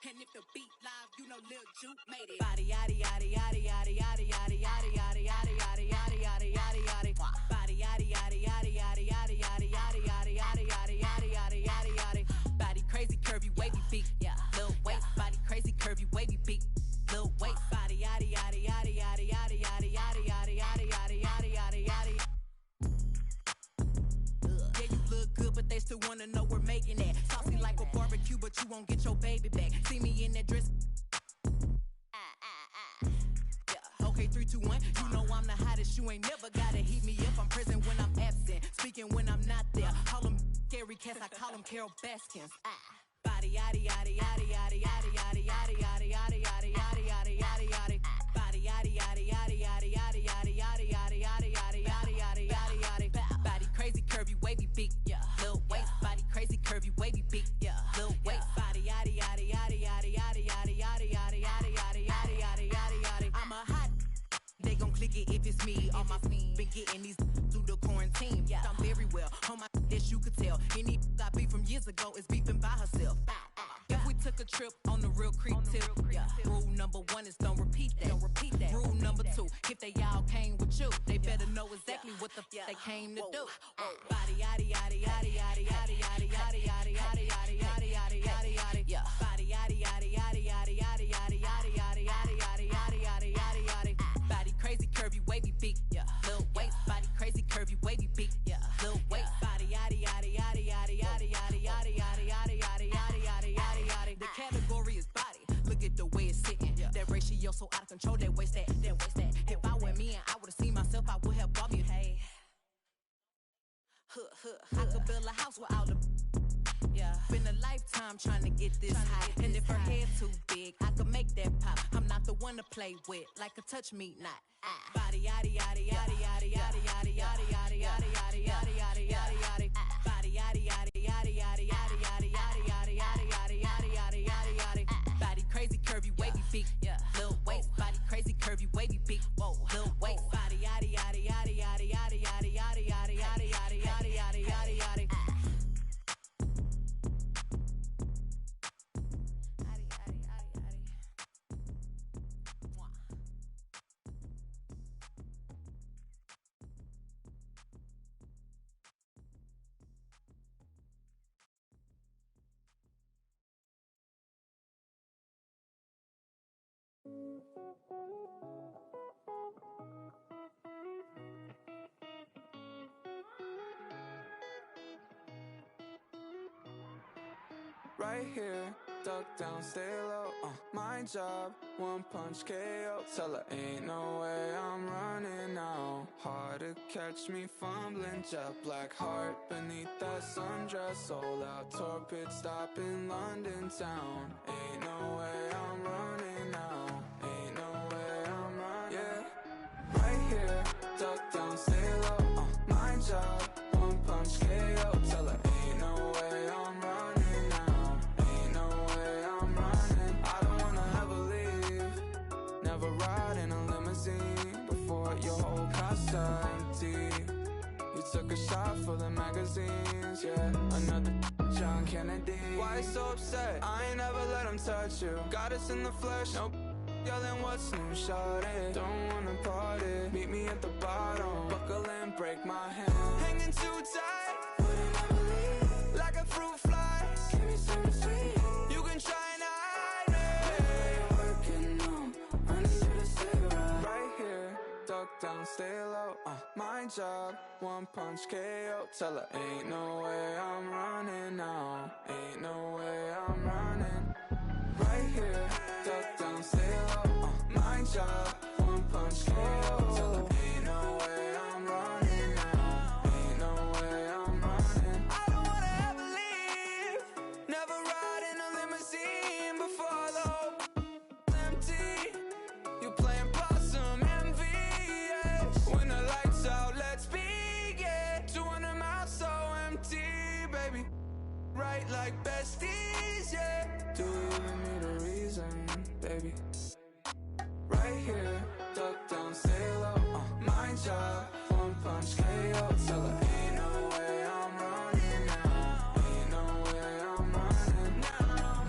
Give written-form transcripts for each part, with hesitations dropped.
And if the beat live, you know Lil Juke made it. Body yaddy yaddy yaddy yaddy yaddy yaddy yaddy yaddy yaddy yaddy yaddy yaddy yaddy yaddy. Body yaddy yaddy yaddy yaddy yaddy yaddy yaddy yaddy yaddy yaddy yaddy yaddy yaddy yaddy. Body crazy, curvy, wavy beat. Yeah, Lil waist. Body crazy, curvy, wavy beat. Lil waist. Body yaddy yaddy yaddy yaddy yaddy yaddy yaddy yaddy yaddy yaddy yaddy yaddy yaddy. Yeah, you look good, but they still wanna know we're making it. Saucy like a barbecue, but you won't get your baby back. See me in that dress. Yeah. Okay, 3, 2, 1. You know I'm the hottest. You ain't never gotta heat me up. I'm present when I'm absent, speaking when I'm not there. Call them scary cats, I call them Carol Baskins. Body yaddy yaddy yaddy yaddy yaddy yaddy yaddy yaddy yaddy yaddy yaddy yaddy yaddy yaddy. Body yaddy yaddy yaddy yaddy yaddy yaddy yaddy yaddy yaddy yaddy yaddy yaddy yaddy yaddy. Body crazy, curvy, wavy beat. Yeah, Lil waist. Body crazy, curvy, wavy beat. Yeah, Lil waist. Body yaddy yaddy yaddy yaddy yaddy yaddy yaddy yaddy yaddy yaddy yaddy yaddy yaddy yaddy. I'm a hot. They gon' click it if it's me. All my been getting these through the quarantine. Yeah, I'm very well on my as you could tell. Any I beef from years ago is beefing by herself. If we took a trip on the real creep tip, yeah. Rule number 1 is don't repeat that. Don't repeat that. Rule number 2, if they all came with you, they better know exactly what the they came to do. Body yaddy yaddy yaddy yaddy yaddy yaddy yaddy yaddy yaddy yaddy yaddy yaddy yaddy yaddy. Yeah. Body yaddy yaddy yaddy yaddy yaddy yaddy yaddy yaddy yaddy yaddy yaddy yaddy yaddy yaddy. Body crazy, curvy, wavy beat. Yeah. Lil waist. Body crazy, curvy, wavy beat. Yeah. Lil waist. Body yaddy yaddy yaddy yaddy yaddy yaddy yaddy yaddy yaddy yaddy yaddy yaddy yaddy yaddy. The category is body. Look at the way it's sitting. That ratio so out of control. That waist that. That waist that. If I were me and I would've seen myself, I would have bought me. Hey. I could build a house with all the. Yeah, been a lifetime trying to get this high. And if her head too big, I could make that pop. I'm not the one to play with, like a touch me not. Body yaddy yaddy yaddy yaddy yaddy yaddy yaddy yaddy yaddy yaddy yaddy yaddy yaddy yaddy. Body yaddy yaddy yaddy yaddy yaddy yaddy yaddy yaddy yaddy yaddy yaddy yaddy yaddy yaddy. Body crazy, curvy, wavy beat. Lil waist. Body crazy, curvy, wavy beat. Whoa, Lil waist. Body yaddy yaddy yaddy yaddy yaddy yaddy yaddy yaddy yaddy yaddy yaddy yaddy yaddy yaddy. Right here, duck down, stay low, my job, 1 punch KO. Tell her ain't no way I'm running now. Hard to catch me fumbling, jet black heart beneath that sundress. Sold out tour pit stop in London town. Ain't no way I'm running now. Ain't no way I'm running. Yeah, right here, duck down, stay low, my job, 1 punch KO. Tell her ain't no way I'm running. Ride in a limousine before your whole car's empty. You took a shot for the magazines, yeah. Another John Kennedy. Why so upset? I ain't never let him touch you. Got us in the flesh, no yelling what's new, shawty. Don't wanna party, meet me at the bottom. Buckle and break my hand. Hanging too tight, wouldn't ever leave. Like a fruit fly, give me something sweet. You can try and hide me. Duck down, stay low, my job, 1 punch KO. Tell her ain't no way I'm running now. Ain't no way I'm running. Right here, duck down, stay low, my job, 1 punch KO. Tell her ain't no way I'm running now. Ain't no way I'm running. I don't wanna ever leave. Never ride in a limousine before the whole empty. You playing possum envy. When the lights out, let's begin. 200 miles so empty, baby. Right like besties, yeah. Do you even need a reason, baby? Right here, duck down, stay low, my job, 1 punch KO. Tell her ain't no way I'm running now. Ain't no way I'm running now.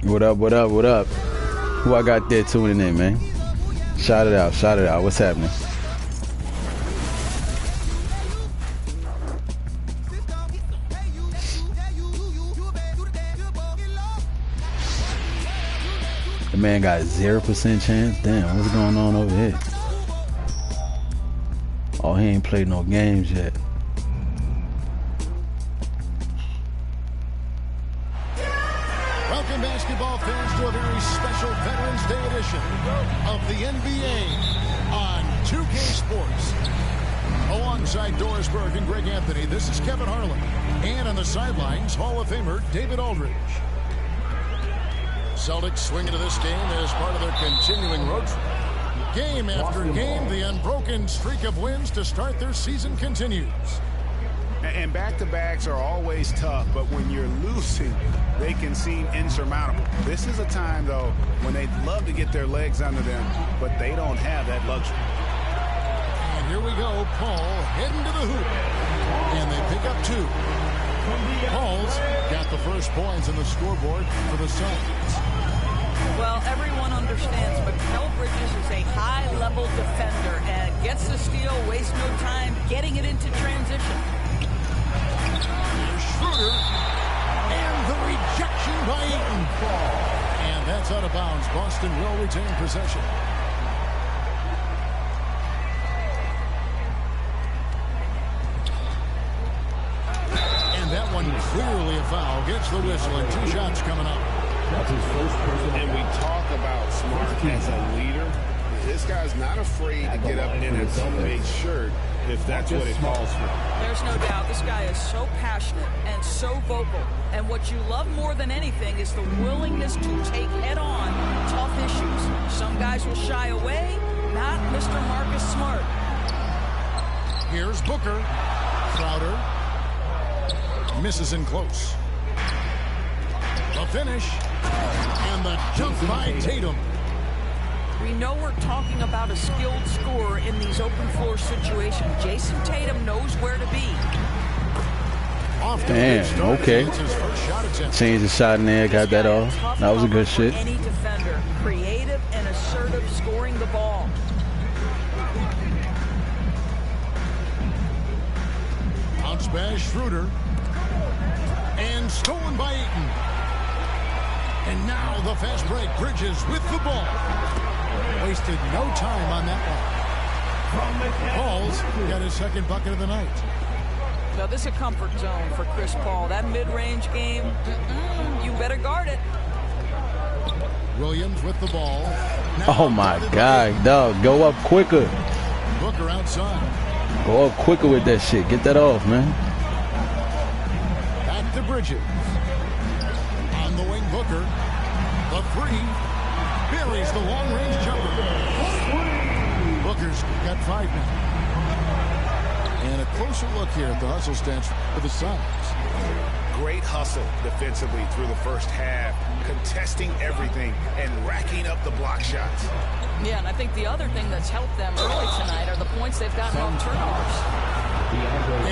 What up, what up, what up? Who I got there tuning in, man? Shout it out, shout it out. What's happening? The man got 0% chance. Damn, what's going on over here? Oh, he ain't played no games yet. Welcome, basketball fans, to a very special Veterans Day edition of the NBA on 2K Sports. Alongside Doris Burke and Greg Anthony, this is Kevin Harlan. And on the sidelines, Hall of Famer David Aldridge. Celtics swing into this game as part of their continuing road trip. Game after game, the unbroken streak of wins to start their season continues. And back-to-backs are always tough, but when you're losing, they can seem insurmountable. This is a time, though, when they'd love to get their legs under them, but they don't have that luxury. And here we go, Paul heading to the hoop. And they pick up 2. Paul's got the first points on the scoreboard for the Celtics. Well, everyone understands Mikal Bridges is a high-level defender and gets the steal, wastes no time getting it into transition. Schroeder, and the rejection by Eaton. And that's out of bounds. Boston will retain possession. And that one clearly a foul. Gets the whistle and 2 shots coming up. That's his first personal. And we talk about Smart as a leader. This guy's not afraid to get up in a teammate's shirt if that's what it calls for. There's no doubt this guy is so passionate and so vocal. And what you love more than anything is the willingness to take head-on tough issues. Some guys will shy away, not Mr. Marcus Smart. Here's Booker. Crowder. Misses in close. The finish. And the jump by Tatum. We know we're talking about a skilled scorer in these open floor situations. Jason Tatum knows where to be. Damn, okay. Changed the shot in there, got that off. That was a good shit. Any defender, creative and assertive scoring the ball. Bounce by Schroeder. And stolen by Eaton. And now the fast break. Bridges with the ball. Wasted no time on that one. Paul's got his second bucket of the night. Now this is a comfort zone for Chris Paul. That mid-range game, you better guard it. Williams with the ball. Now oh my God, dog, go up quicker. Booker outside. Go up quicker with that shit. Get that off, man. Back to Bridges. On the wing, Booker. The 3. Buries the long-range jumper. Booker's got 5 now. And a closer look here at the hustle stats for the Suns. Great hustle defensively through the first half, contesting everything and racking up the block shots. Yeah, and I think the other thing that's helped them early tonight are the points they've gotten off turnovers.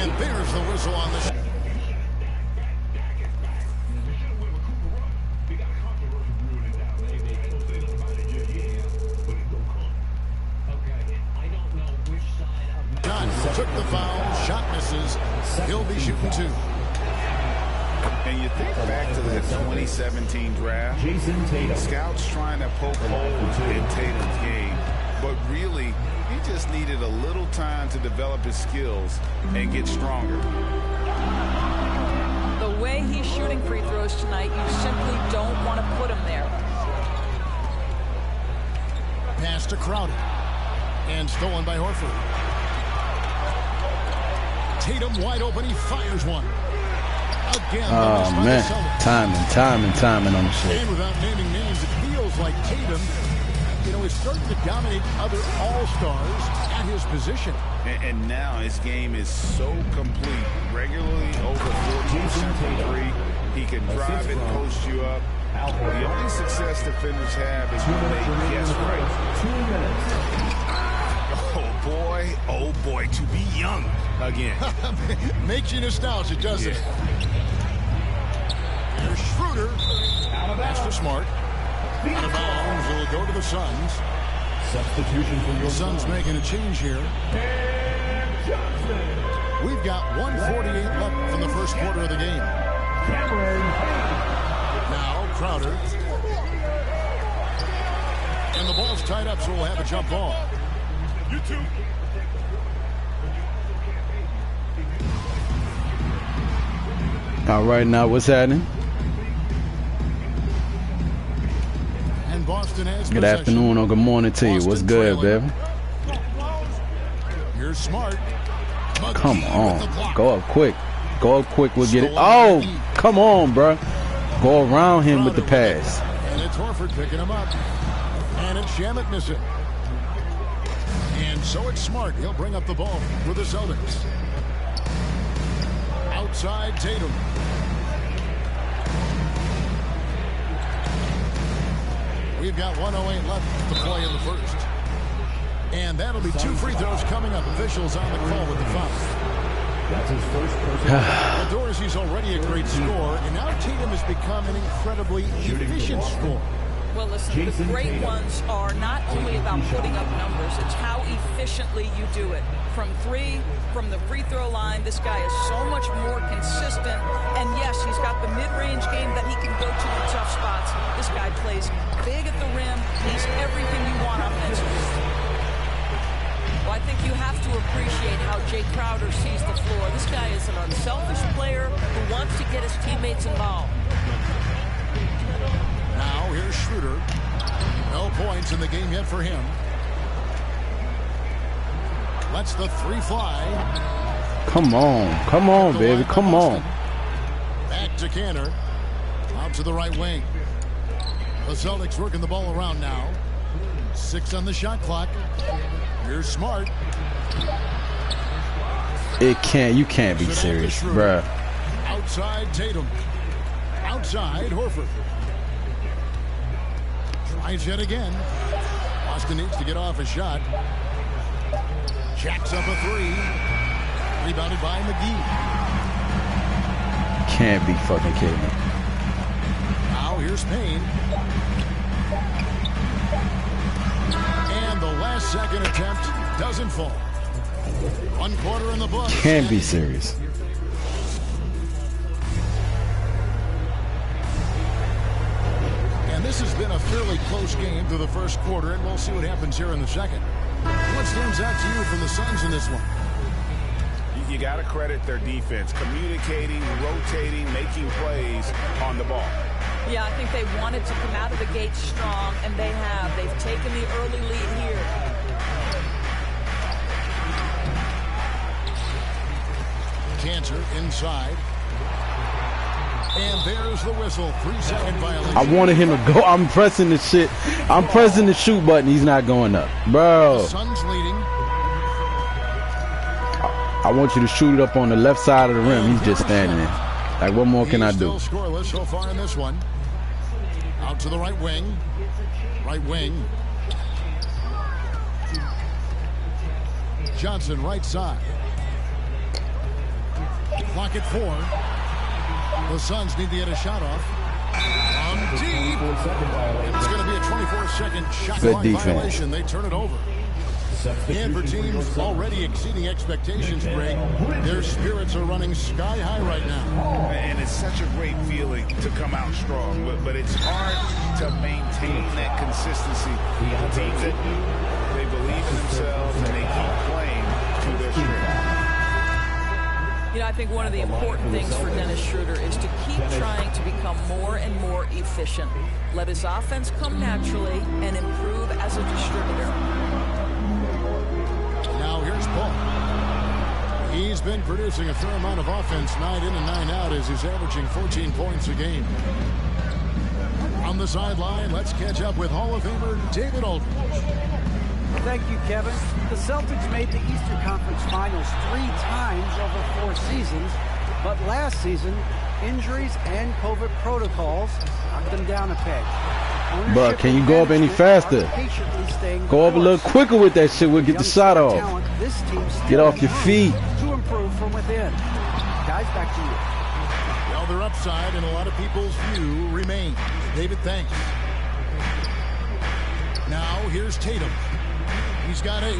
And there's the whistle on the shot. Took the foul, shot misses. He'll be shooting 2. And you think back to that 2017 draft, scouts trying to poke holes in Tatum's game, but really, he just needed a little time to develop his skills and get stronger. The way he's shooting free throws tonight, you simply don't want to put him there. Pass to Crowder. And stolen by Horford. Tatum wide open. He fires one. Again. Oh, man. Timing on the shit. And without naming names, it feels like Tatum, is starting to dominate other all-stars at his position. And now his game is so complete. Regularly over 14% from 3. He can drive it, post you up. The only success defenders have is when they guess right. 2 minutes. Oh boy, to be young again. Makes you nostalgic, doesn't it? Here's Schroeder. Pass to Smart. Out of bounds. It'll go to the Suns. Substitution for your The Suns making a change here. We've got 1:48 left from the first quarter of the game. Now Crowder. And the ball's tied up, so we'll have a jump ball. You two. All right, now what's happening? And Boston has Good possession. afternoon or good morning to you. What's Boston good, trailing. baby? Here's Smart. Come McGee with the on. block. Go up quick. Go up quick. We'll get it. Stolen Oh, by McGee. come on, bro. Go around him with the Crowder pass. And it's Horford picking him up. And it's Shamet missing. And so it's Smart. He'll bring up the ball for the Celtics. Outside Tatum. We've got 1:08 left to play in the first. And that'll be 2 free throws coming up. Officials on the call with the foul. That's his first personal. Well, Dorsey's already a great scorer, and now Tatum has become an incredibly efficient scorer. Well, listen, the great ones are not only about putting up numbers, it's how efficiently you do it. From 3, from the free throw line, this guy is so much more consistent. And yes, he's got the mid-range game that he can go to in tough spots. This guy plays big at the rim. He's everything you want offensively. Well, I think you have to appreciate how Jay Crowder sees the floor. This guy is an unselfish player who wants to get his teammates involved. Now here's Schroeder. No points in the game yet for him. Lets the 3 fly. Come on. Come on, baby. Come on. Back to Canner. Out to the right wing. The Celtics working the ball around now. 6 on the shot clock. Here's Smart. You can't be serious, bruh. Outside Tatum. Outside Horford. Tries yet again. Boston needs to get off a shot. Jacks up a 3. Rebounded by McGee. Can't be fucking kidding me. Now here's Payne. And the last second attempt doesn't fall. 1 quarter in the book. Can't be serious. And this has been a fairly close game through the first quarter, and we'll see what happens here in the second. What stands out to you from the Suns in this one? You got to credit their defense, communicating, rotating, making plays on the ball. Yeah, I think they wanted to come out of the gate strong, and they have. They've taken the early lead here. Cantor inside. And there's the whistle. 3-second violation. I wanted him to go. I'm pressing the shit. I'm pressing the shoot button. He's not going up. Bro. The Suns leading. I want you to shoot it up on the left side of the rim. He's just standing there. Like, what more can I do? Still scoreless so far in this one. Out to the right wing. Right wing. Johnson right side. Clock at 4. The Suns need to get a shot off. From deep. It's going to be a 24-second shot Good clock defense. violation. They turn it over. And for teams already exceeding expectations, Greg, their spirits are running sky high right now. And it's such a great feeling to come out strong, but it's hard to maintain that consistency. The teams that they believe in themselves and they keep playing to their strength. You know, I think one of the important things for Dennis Schroeder is to keep trying to become more and more efficient. Let his offense come naturally and improve as a distributor. Now here's Paul. He's been producing a fair amount of offense night in and night out as he's averaging 14 points a game. On the sideline, let's catch up with Hall of Famer David Aldridge. Thank you, Kevin. The Celtics made the Eastern Conference Finals 3 times over 4 seasons, but last season, injuries and COVID protocols knocked them down a peg. But can you go up any faster? Go up a little quicker with that shit. We'll get the shot off. Get off your feet. To improve from within. Guys, back to you. Well, their upside in a lot of people's view remains. David, thanks. Now, here's Tatum. He's got 8.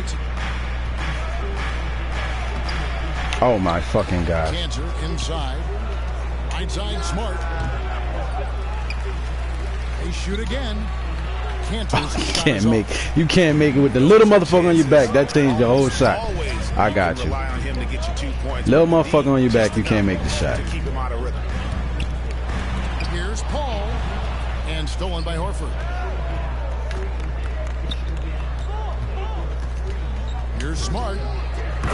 Oh, my fucking God. Cantor inside. Right side, Smart. They shoot again. You can't make it with the little motherfucker on your back. That changed the whole shot. I got you. Little motherfucker on your back, you can't make the shot. Here's Paul, and stolen by Horford. Here's Smart.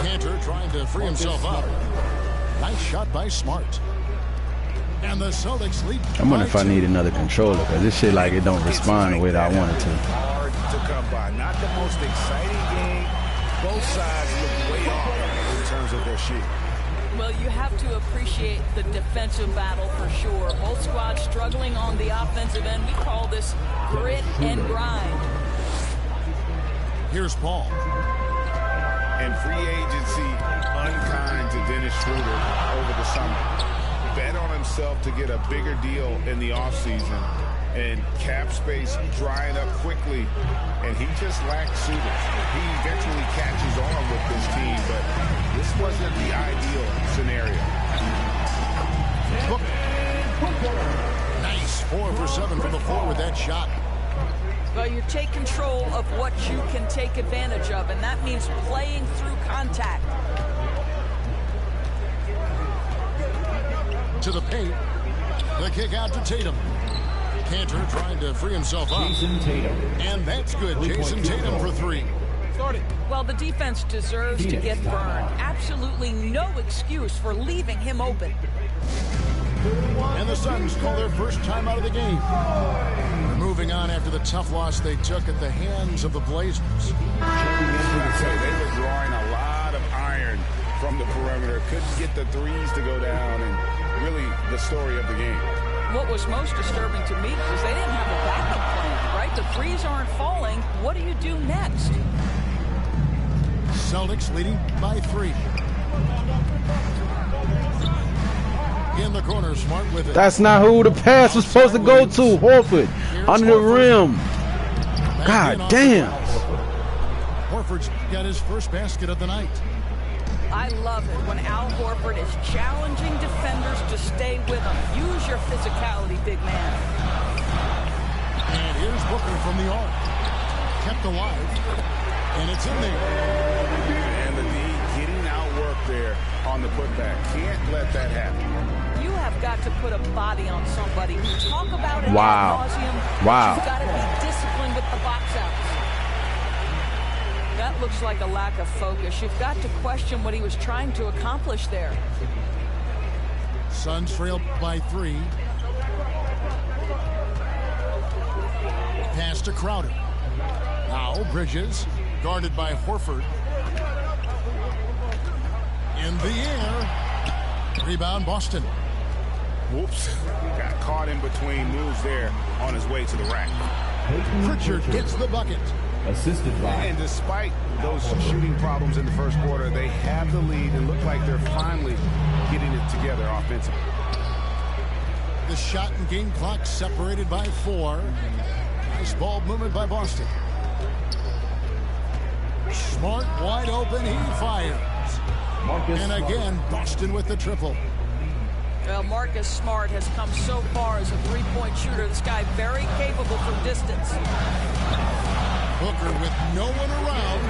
Cantor trying to free himself up. Nice shot by Smart. And the Celtics lead. I'm wondering if I need another controller, because this shit like it don't respond the way that I want it to. Hard to come by. Not the most exciting game. Both sides look way off in terms of their shooting. Well, you have to appreciate the defensive battle for sure. Both squads struggling on the offensive end. We call this grit and grind. Here's Paul. And free agency unkind to Dennis Schroeder over the summer. Bet on himself to get a bigger deal in the offseason, and cap space drying up quickly, and he just lacks suitors. He eventually catches on with this team, but this wasn't the ideal scenario. Nice 4 for 7 from the floor with that shot. Well, you take control of what you can take advantage of, and that means playing through contact. To the paint. The kick out to Tatum. Cantor trying to free himself up. And that's good. Jason Tatum for 3. Well, the defense deserves to get burned. Absolutely no excuse for leaving him open. And the Suns call their first time out of the game. They're moving on after the tough loss they took at the hands of the Blazers. They were drawing a lot of iron from the perimeter. Couldn't get the threes to go down, and really the story of the game. What was most disturbing to me is they didn't have a backup plan, right? The threes aren't falling. What do you do next? Celtics leading by 3. In the corner, Smart with it. That's not who the pass was supposed to go to. Horford under the rim. God damn. Horford's got his first basket of the night. I love it when Al Horford is challenging defenders to stay with him. Use your physicality, big man. And here's Booker from the arc. Kept alive. And it's in there. And the D getting outworked there on the putback. Can't let that happen. You have got to put a body on somebody. Talk about it Wow. ad nauseum. Wow. You've got to be disciplined with the box outs. That looks like a lack of focus. You've got to question what he was trying to accomplish there. Suns trailed by 3. Pass to Crowder. Now Bridges, guarded by Horford. In the air. Rebound Boston. Whoops. Got caught in between moves there on his way to the rack. Pritchard gets the bucket. Assisted by. And despite those shooting problems in the first quarter, they have the lead and look like they're finally getting it together offensively. The shot and game clock separated by 4. Nice ball movement by Boston. Smart wide open. He fires. And again, Boston with the triple. Well, Marcus Smart has come so far as a three-point shooter. This guy very capable from distance. Booker with no one around.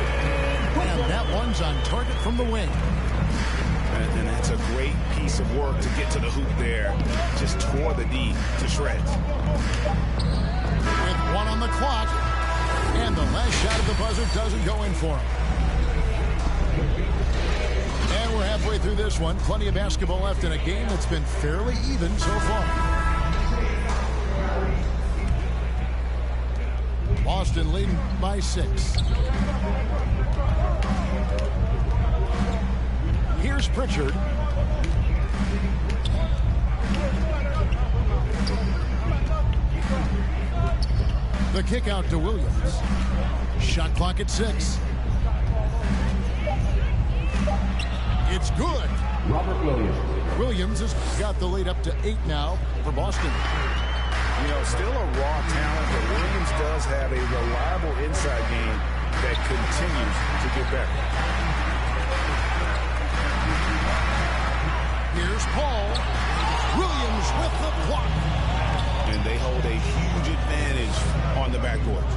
And that one's on target from the wing. And that's a great piece of work to get to the hoop there. Just tore the D to shreds. With 1 on the clock. And the last shot of the buzzer doesn't go in for him. And we're halfway through this one. Plenty of basketball left in a game that's been fairly even so far. Boston leading by 6. Here's Pritchard. The kick out to Williams. Shot clock at 6. It's good. Robert Williams. Williams has got the lead up to 8 now for Boston. You know, still a raw talent, but Williams does have a reliable inside game that continues to get better. Here's Paul. Williams with the block. And they hold a huge advantage on the backcourt.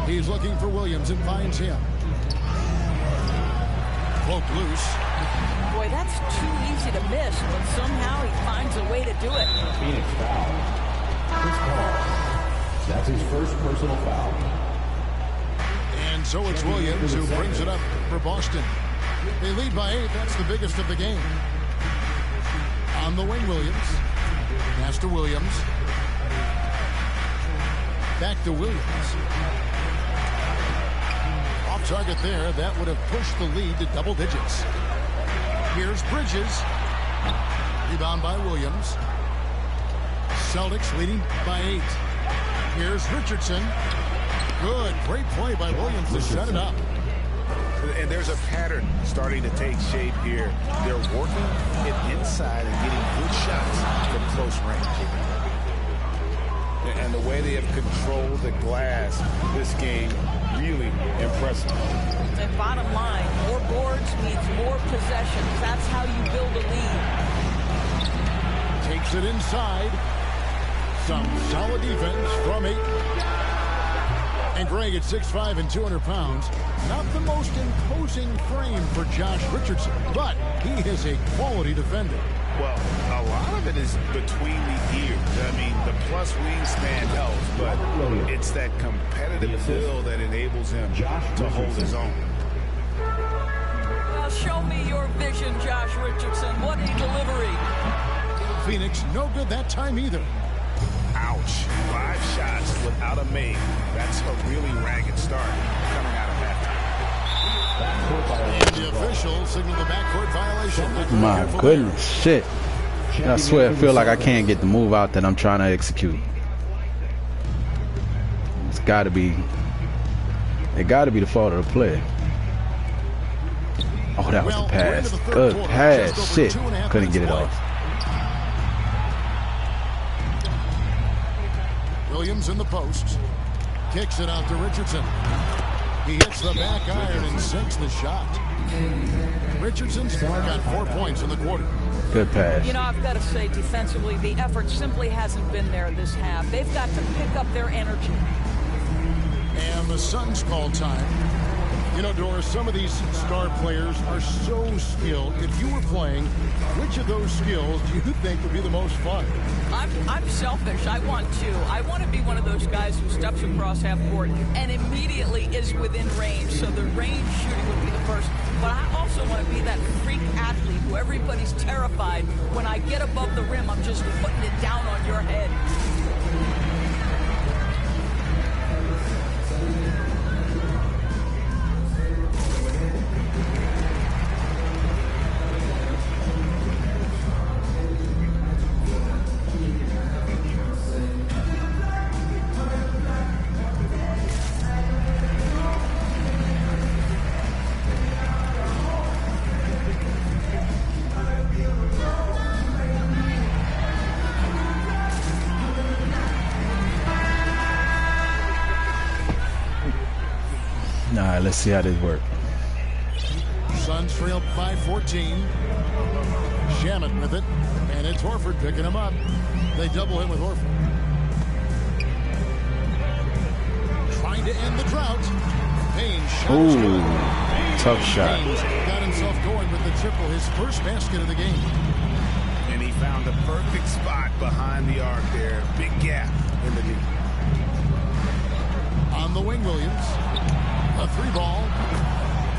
He's looking for Williams and finds him. Broke loose. Boy, that's too easy to miss, but somehow he finds a way to do it. Phoenix foul. Chris Paul. That's his first personal foul. And so it's Williams who brings it up for Boston. They lead by 8. That's the biggest of the game. On the wing, Williams. Pass to Williams. Back to Williams. Off target there. That would have pushed the lead to double digits. Here's Bridges. Rebound by Williams. Celtics leading by 8. Here's Richardson. Good. Great play by Williams to shut it up. And there's a pattern starting to take shape here. They're working it inside and getting good shots from close range. And the way they have controlled the glass this game, really impressive. And bottom line, more boards means more possessions. That's how you build a lead. Takes it inside. Some solid defense from 8. And Greg at 6'5" and 200 pounds. Not the most imposing frame for Josh Richardson, but he is a quality defender. Well, a lot of it is between the ears. I mean, the plus wingspan helps, but it's that competitive build that enables him to hold his own. Well, show me your vision, Josh Richardson. What a delivery. Phoenix, no good that time either. Ouch. 5 shots without a make. That's a really ragged start coming out of that. And the official signaled the backcourt violation. My goodness, shit. I swear I feel like I can't get the move out that I'm trying to execute. It's got to be. It got to be the fault of the play. Oh, that was a pass. Good pass. Shit. Couldn't get it off. Williams in the post. Kicks it out to Richardson. He hits the back iron and sinks the shot. Richardson's got 4 points in the quarter. Good pass. You know, I've got to say, defensively, the effort simply hasn't been there this half. They've got to pick up their energy. And the Suns call time. You know, Doris, some of these star players are so skilled. If you were playing, which of those skills do you think would be the most fun? I'm selfish. I want to be one of those guys who steps across half court and immediately is within range. So the range shooting would be the first. But I also want to be that freak athlete who everybody's terrified. When I get above the rim, I'm just putting it down on your head. Let's see how this works. Suns trail by 14. Shamet with it, and it's Horford picking him up. They double him with Horford. Trying to end the drought. Payne shot. Ooh, tough shot. Payne's got himself going with the triple, his first basket of the game. And he found the perfect spot behind the arc there. Big gap in the knee. On the wing, Williams. A 3-ball.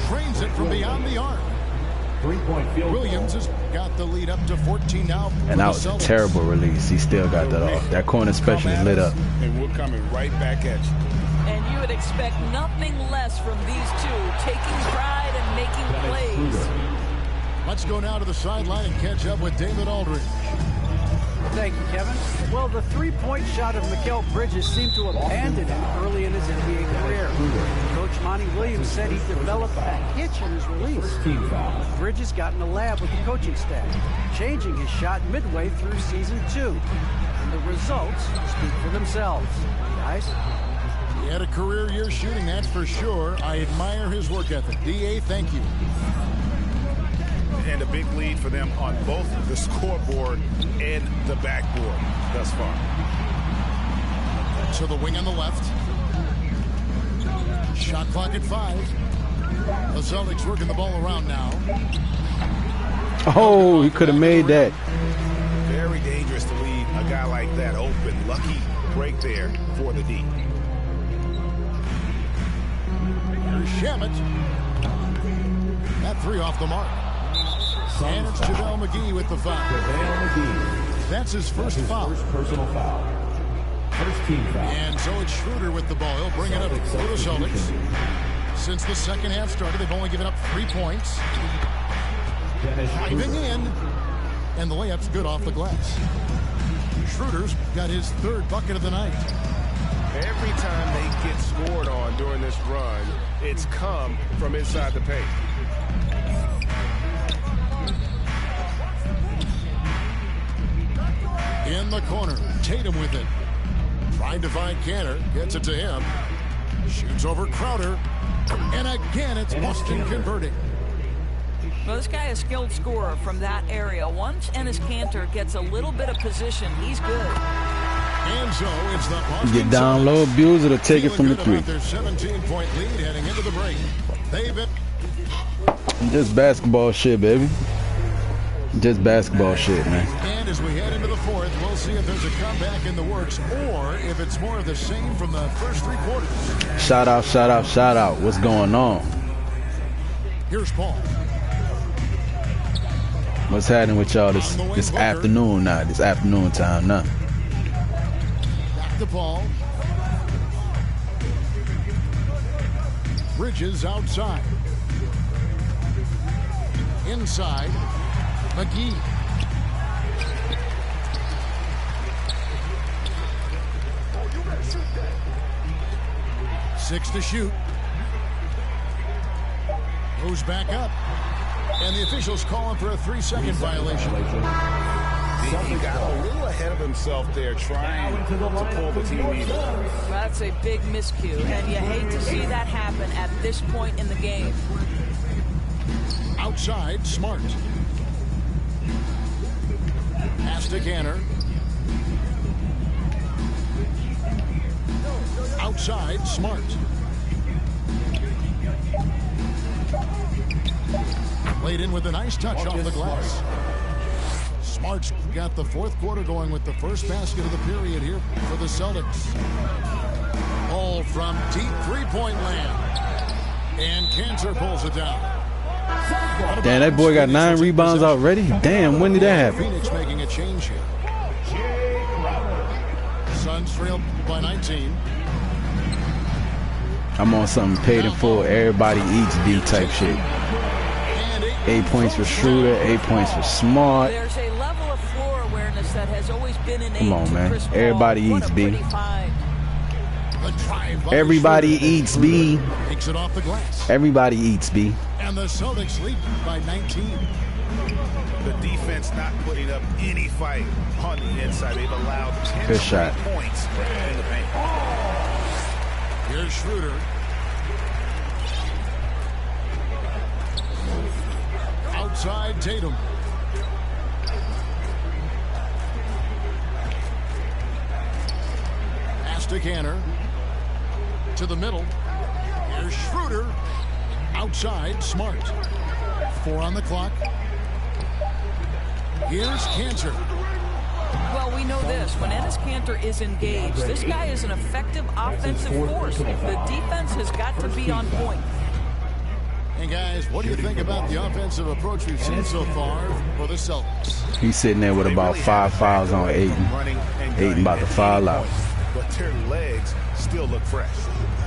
Trains it from beyond the arc. 3-point field. Williams has got the lead up to 14 now. And that was a terrible release. He still got that off. That corner special is lit up. And we're coming right back at you. And you would expect nothing less from these two, taking pride and making plays. Let's go now to the sideline and catch up with David Aldridge. Thank you, Kevin. Well, the three-point shot of Mikal Bridges seemed to abandon him early in his NBA career. Coach Monty Williams said he developed a hitch in his release. Bridges got in the lab with the coaching staff, changing his shot midway through season 2. And the results speak for themselves. Guys? He had a career year shooting, that's for sure. I admire his work ethic. D.A., thank you. And a big lead for them on both the scoreboard and the backboard thus far. To the wing on the left. Shot clock at 5. The Celtics working the ball around now. Oh, he could have made that. Very dangerous to leave a guy like that open. Lucky break there for the D. Here's Shamet. That three off the mark. And it's JaVale McGee with the foul. That's his first foul. Personal foul. First team foul. And so it's Schroeder with the ball. He'll bring it up for the Celtics. Since the second half started, they've only given up 3 points. Diving in. And the layup's good off the glass. Schroeder's got his third bucket of the night. Every time they get scored on during this run, it's come from inside the paint. In the corner, Tatum with it. Trying to find Cantor, gets it to him. Shoots over Crowder. And again, it's Boston converting. Well, this guy is a skilled scorer from that area. Once Enes Kanter gets a little bit of position, he's good. And so it's the Boston Get down low, abuse it, or take it from the three. Their 17-point lead heading into the break. They've been Just basketball shit, baby. Just basketball shit, man. And as we head into the fourth, we'll see if there's a comeback in the works or if it's more of the same from the first 3 quarters. Shout out, shout out, shout out. What's going on? Here's Paul. What's happening with y'all this afternoon now? This afternoon time now. Back to Paul. Bridges outside. Inside. McGee. Six to shoot. Goes back up. And the officials calling for a 3-second violation. He got a little ahead of himself there, trying to pull the team even. That's a big miscue, and you hate to see that happen at this point in the game. Outside, Smart. Pass to Cantor. Outside, Smart. Played in with a nice touch off the glass. Smart's got the fourth quarter going with the first basket of the period here for the Celtics. Ball from deep three-point land. And Cantor pulls it down. Damn, that boy got 9 rebounds already? Damn, when did that happen? Phoenix making a change here. Suns trail by 19. I'm on something paid in full, everybody eats B type shit. 8 points for Schroeder, 8 points for Smart. There's a level of floor awareness that has always been innate. Come on, man. Chris Paul. Everybody eats B. Everybody Everybody eats B. Takes it off the glass. Everybody eats B. And the Celtics lead by 19. The defense not putting up any fight on the inside. They've allowed 10 Good shot. points in the paint. Here's Schroeder. Outside Tatum. Pass to Cantor. To the middle. Here's Schroeder. Outside, Smart. 4 on the clock. Here's Cantor. Well, we know this. When Enes Kanter is engaged, this guy is an effective offensive force. The defense has got to be on point. And guys, what do you think about the offensive approach we've seen so far for the Celtics? He's sitting there with about 5 fouls on Ayton. Ayton about to foul out. But their legs still look fresh.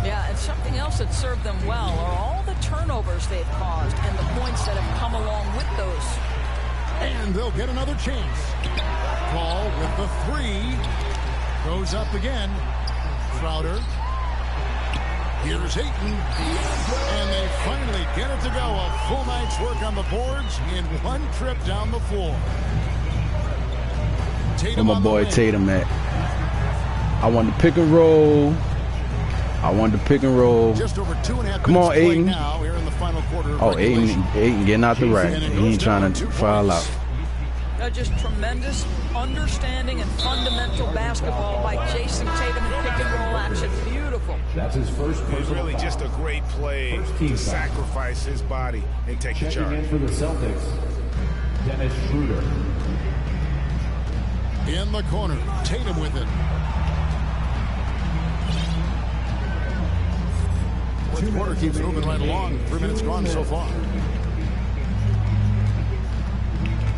Yeah, and something else that served them well are all the turnovers they've caused and the points that have come along with those. And they'll get another chance. ball with the three. Goes up again. Crowder. Here's Ayton. And they finally get it to go. A full night's work on the boards in one trip down the floor. Tatum Where my boy Tatum at? I want to pick and roll. I want to pick and roll. Just over 2.5 Come on, Ayton. Now, here in the final quarter of Oh, Ayton getting out the rack. He ain't trying to foul out. Just tremendous understanding and fundamental basketball by Jason Tatum in pick and roll action. Beautiful. That's his first personal It's really just a great play to sacrifice his body and take the charge. Checking in for the Celtics, Dennis Schroeder. In the corner, Tatum with it. Fourth quarter keeps moving right along. 3 minutes gone so far.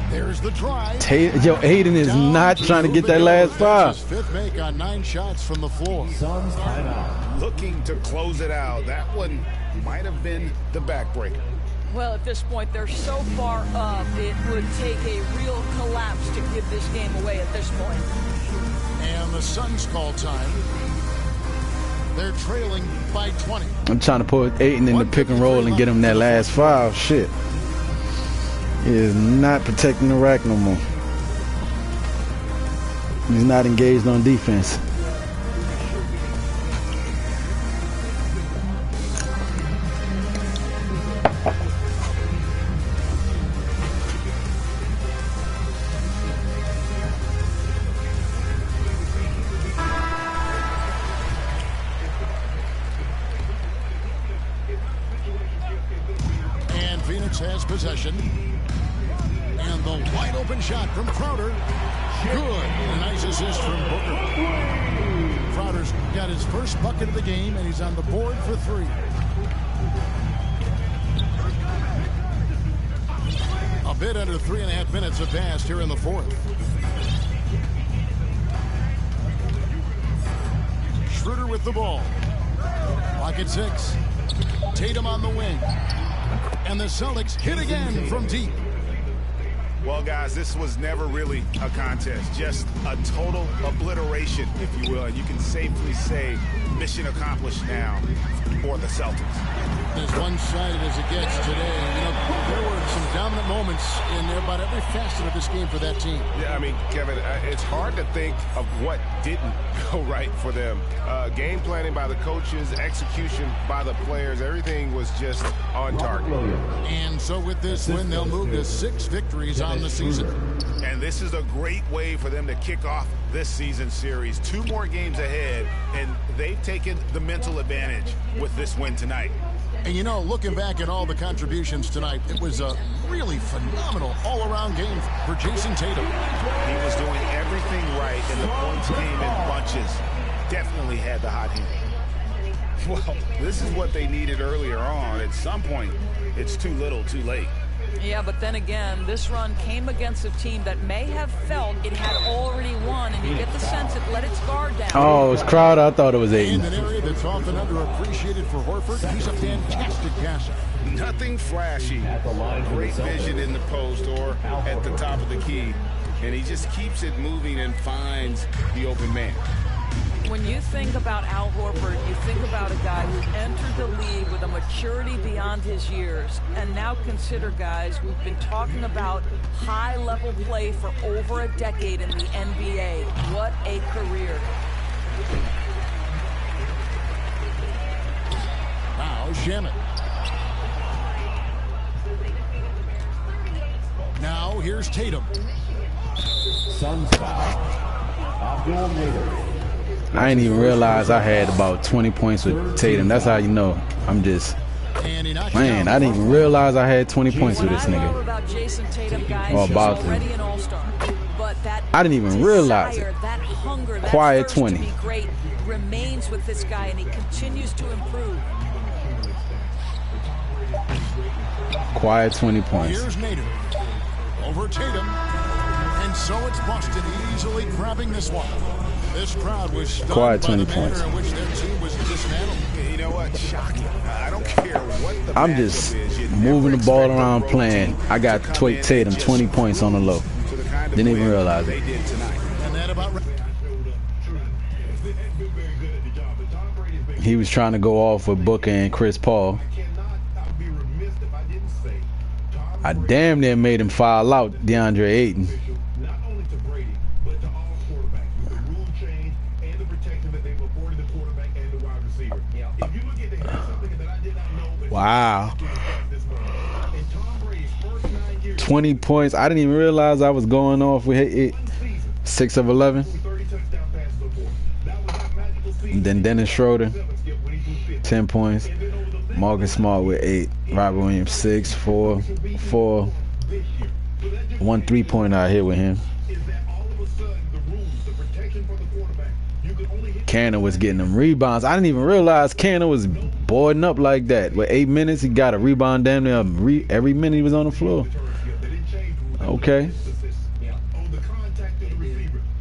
There's the drive. Yo, Ayton is not trying to get that last foul. His fifth make on 9 shots from the floor. Suns timeout. Looking to close it out. That one might have been the backbreaker. Well, at this point, they're so far up, it would take a real collapse to give this game away at this point. And the Suns call time. They're trailing by 20. I'm trying to put Ayton in the pick and roll and get him that last foul. Shit. He is not protecting the rack no more. He's not engaged on defense. And Phoenix has possession. And the wide open shot from Crowder. Good. A nice assist from Booker. Crowder's got his first bucket of the game, and he's on the board for 3. A bit under 3.5 minutes have passed here in the fourth. Schroeder with the ball. Clock at 6. Tatum on the wing. And the Celtics hit again from deep. Well, guys, this was never really a contest, just a total obliteration, if you will. And you can safely say mission accomplished now for the Celtics. As one-sided as it gets today, you know, there were some dominant moments in about every facet of this game for that team. Yeah, I mean, Kevin, it's hard to think of what didn't go right for them. Game planning by the coaches, execution by the players, everything was just on target. And so with this win, they'll move to 6 victories on the season. And this is a great way for them to kick off this season series. 2 more games ahead, and they've taken the mental advantage with this win tonight. And you know, looking back at all the contributions tonight, it was a really phenomenal all-around game for Jason Tatum. He was doing everything right, and the points came in bunches. Definitely had the hot hand. Well, this is what they needed earlier on. At some point, it's too little, too late. Yeah, but then again, this run came against a team that may have felt it had already won, and you get the sense it let its guard down. Oh, it's Crowder. I thought it was Ayton. In an area that's often underappreciated for Horford, he's a fantastic passer. Nothing flashy. Great vision in the post or at the top of the key. And he just keeps it moving and finds the open man. When you think about Al Horford, you think about a guy who entered the league with a maturity beyond his years. And now consider, guys, we've been talking about high-level play for over a decade in the NBA. What a career. Now, Shamet. Now, here's Tatum. Suns foul. Abdul Nader. I didn't even realize I had about 20 points with Tatum. That's how you know. I'm just, man, I didn't even realize I had 20 points with this nigga. About Jason Tatum, guys, or about he's already an all-star. But that I didn't even realize it. That hunger, that Quiet thirst 20. to be great remains with this guy, and he continues to improve. Quiet 20 points. Here's Nader. Over Tatum. And so it's Boston easily grabbing this one. This crowd was stunned Quiet by 20 the manner points. in which their team was dismantled. You know what? Shocking. I don't care what the I'm just moving the ball around playing. I got Tatum 20 points on the low. Didn't even realize they it. did tonight. And that about He was trying to go off with Booker and Chris Paul. I damn near made him foul out DeAndre Ayton. Not only to Brady, but to all quarterbacks with the rule change and the protection that they've afforded the quarterback and the wide receiver. If you look at it, that's something that I did not know. Wow. In Tom Brady's first 9 years, 20 points. I didn't even realize I was going off with it. 6 of 11. 30 touchdown passes before. That was that magical season. Then Dennis Schroeder, 10 points. Marcus Smart with 8. Robert Williams 6, 4, 4. 1 3-pointer I hit with him. Cannon was getting them rebounds. I didn't even realize Cannon was boarding up like that. With 8 minutes, he got a rebound damn near every minute he was on the floor. Okay.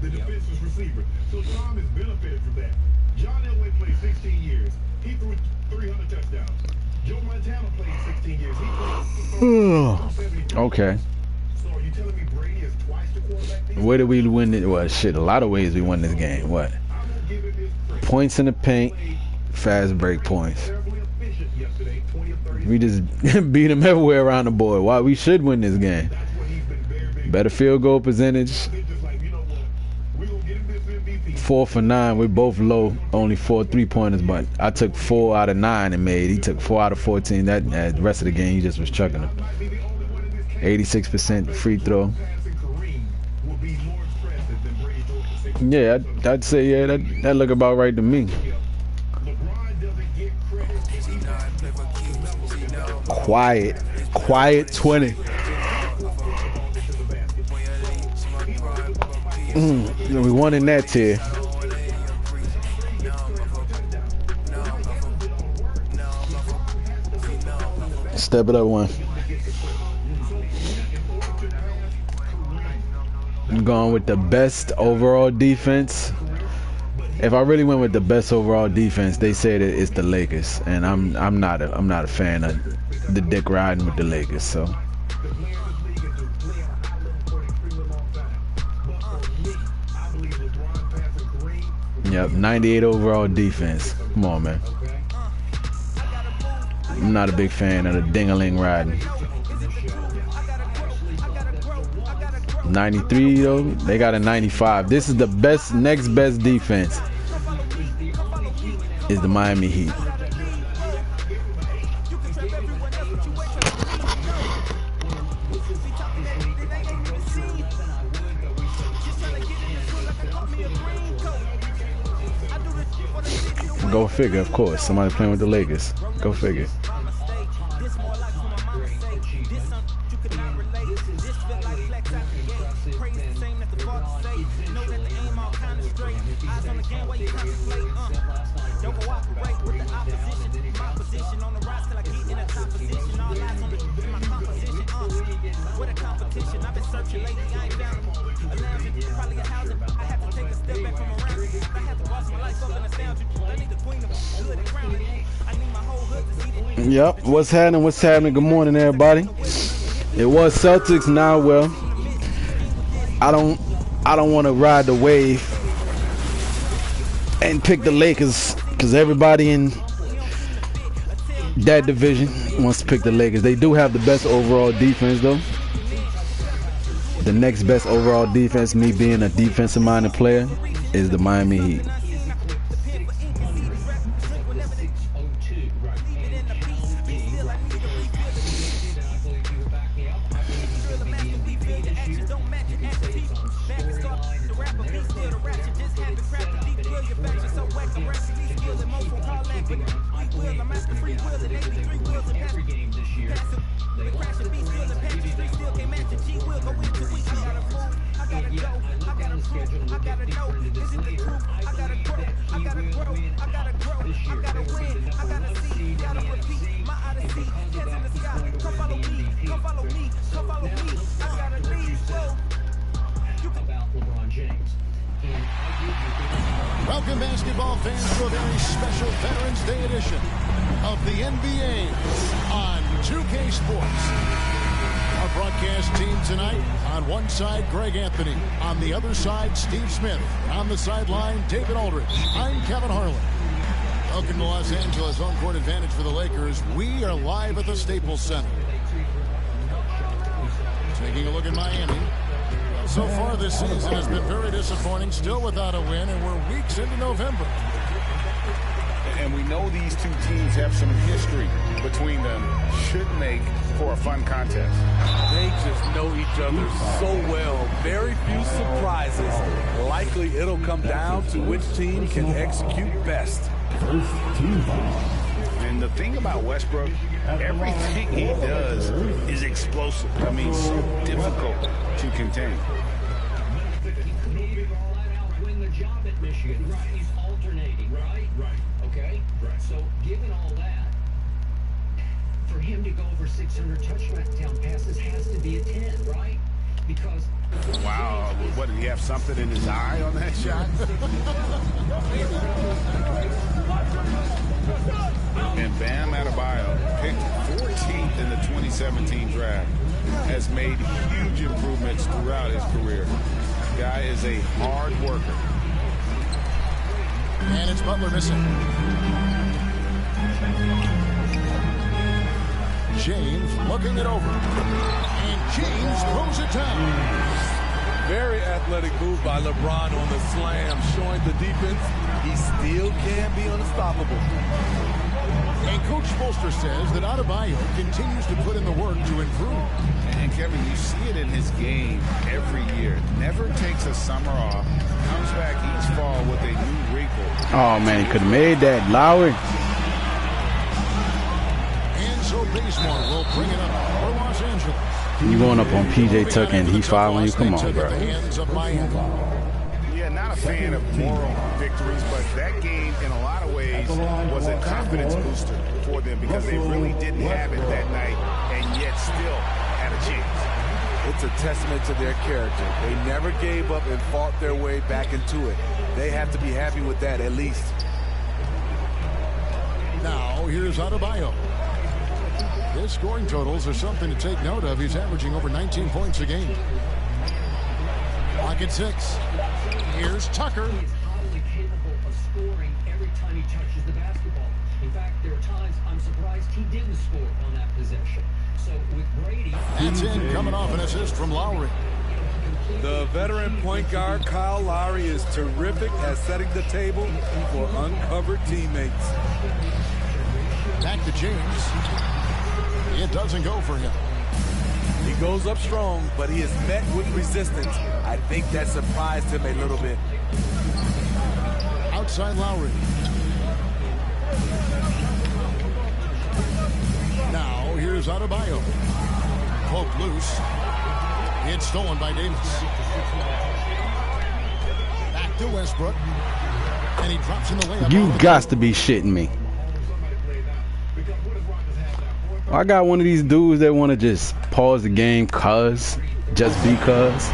The defenseless receiver. So Tom has benefited from that. John Elway played 16 years. He threw 300 touchdowns. Joe Montana played 16 years. He played Okay. So are you telling me Brady is twice the quarterback? Where did we win it? Well, shit, a lot of ways we won this game. What? Points in the paint, fast break points. We just beat him everywhere around the board. Why we should win this game. Better field goal percentage. 4 for 9. We're both low. Only 4 3-pointers, but I took 4 out of 9 and made. He took 4 out of 14. That the rest of the game, he just was chucking them. 86% free throw. Yeah, I'd say that look about right to me. Quiet 20. We won in that tier. Step it up one. I'm going with the best overall defense. If I really went with the best overall defense, they say that it's the Lakers, and I'm not a fan of the dick riding with the Lakers. So. Yep, 98 overall defense. Come on, man. I'm not a big fan of the ding-a-ling riding. 93 though, they got a 95. This is the best, next best defense is the Miami Heat. Go figure, of course. Somebody playing with the Lakers. Go figure. Yep, what's happening? What's happening? Good morning, everybody. It was Celtics. Now, well, I don't want to ride the wave and pick the Lakers because everybody in that division wants to pick the Lakers. They do have the best overall defense, though. The next best overall defense, me being a defensive-minded player, is the Miami Heat. Welcome, basketball fans, to a very special Veterans Day edition of the NBA on 2K Sports. A broadcast team tonight. On one side, Greg Anthony. On the other side, Steve Smith. On the sideline, David Aldridge. I'm Kevin Harlan. Welcome to Los Angeles. Home court advantage for the Lakers. We are live at the Staples Center. Taking a look at Miami. So far this season has been very disappointing. Still without a win, and we're weeks into November. And we know these two teams have some history between them. Should make for a fun contest. They just know each other so well. Very few surprises. Likely it'll come down to which team can execute best. And the thing about Westbrook, everything he does is explosive. I mean, so difficult to contain. Win the job at Michigan. Right, he's alternating, right? Right. Okay? Right. So, given all that, for him to go over 600 touchdown passes has to be a 10, right? Because... Wow, what, did he have something in his eye on that shot? And Bam Adebayo, picked 14th in the 2017 draft, has made huge improvements throughout his career. Guy is a hard worker. And it's Butler missing. James looking it over. And James throws it down. Very athletic move by LeBron on the slam, showing the defense he still can be unstoppable. And Coach Spoelstra says that Adebayo continues to put in the work to improve. And Kevin, you see it in his game every year. Never takes a summer off. Comes back each fall with a new wrinkle. Oh, man, he could have made that. Lowry. And so Bazemore will bring it up for Los Angeles. You going up on PJ Tucker and he fouling you? Come on, bro. Yeah, not a fan of moral victories, but that game in a lot of ways was a confidence booster for them because they really didn't have it that night and yet still had a chance. It's a testament to their character. They never gave up and fought their way back into it. They have to be happy with that at least. Now here's Adebayo. His scoring totals are something to take note of. He's averaging over 19 points a game. Clock at 6. Here's Tucker. He is highly capable of scoring every time he touches the basketball. In fact, there are times I'm surprised he didn't score on that possession. So with Brady... That's in, coming off an assist from Lowry. The veteran point guard Kyle Lowry is terrific at setting the table for uncovered teammates. Back to James. It doesn't go for him. He goes up strong, but he is met with resistance. I think that surprised him a little bit. Outside Lowry. Now here's Adebayo. Poke loose. It's stolen by Davis. Back to Westbrook. And he drops in the layup. You got to be shitting me. I got one of these dudes that want to just pause the game just because.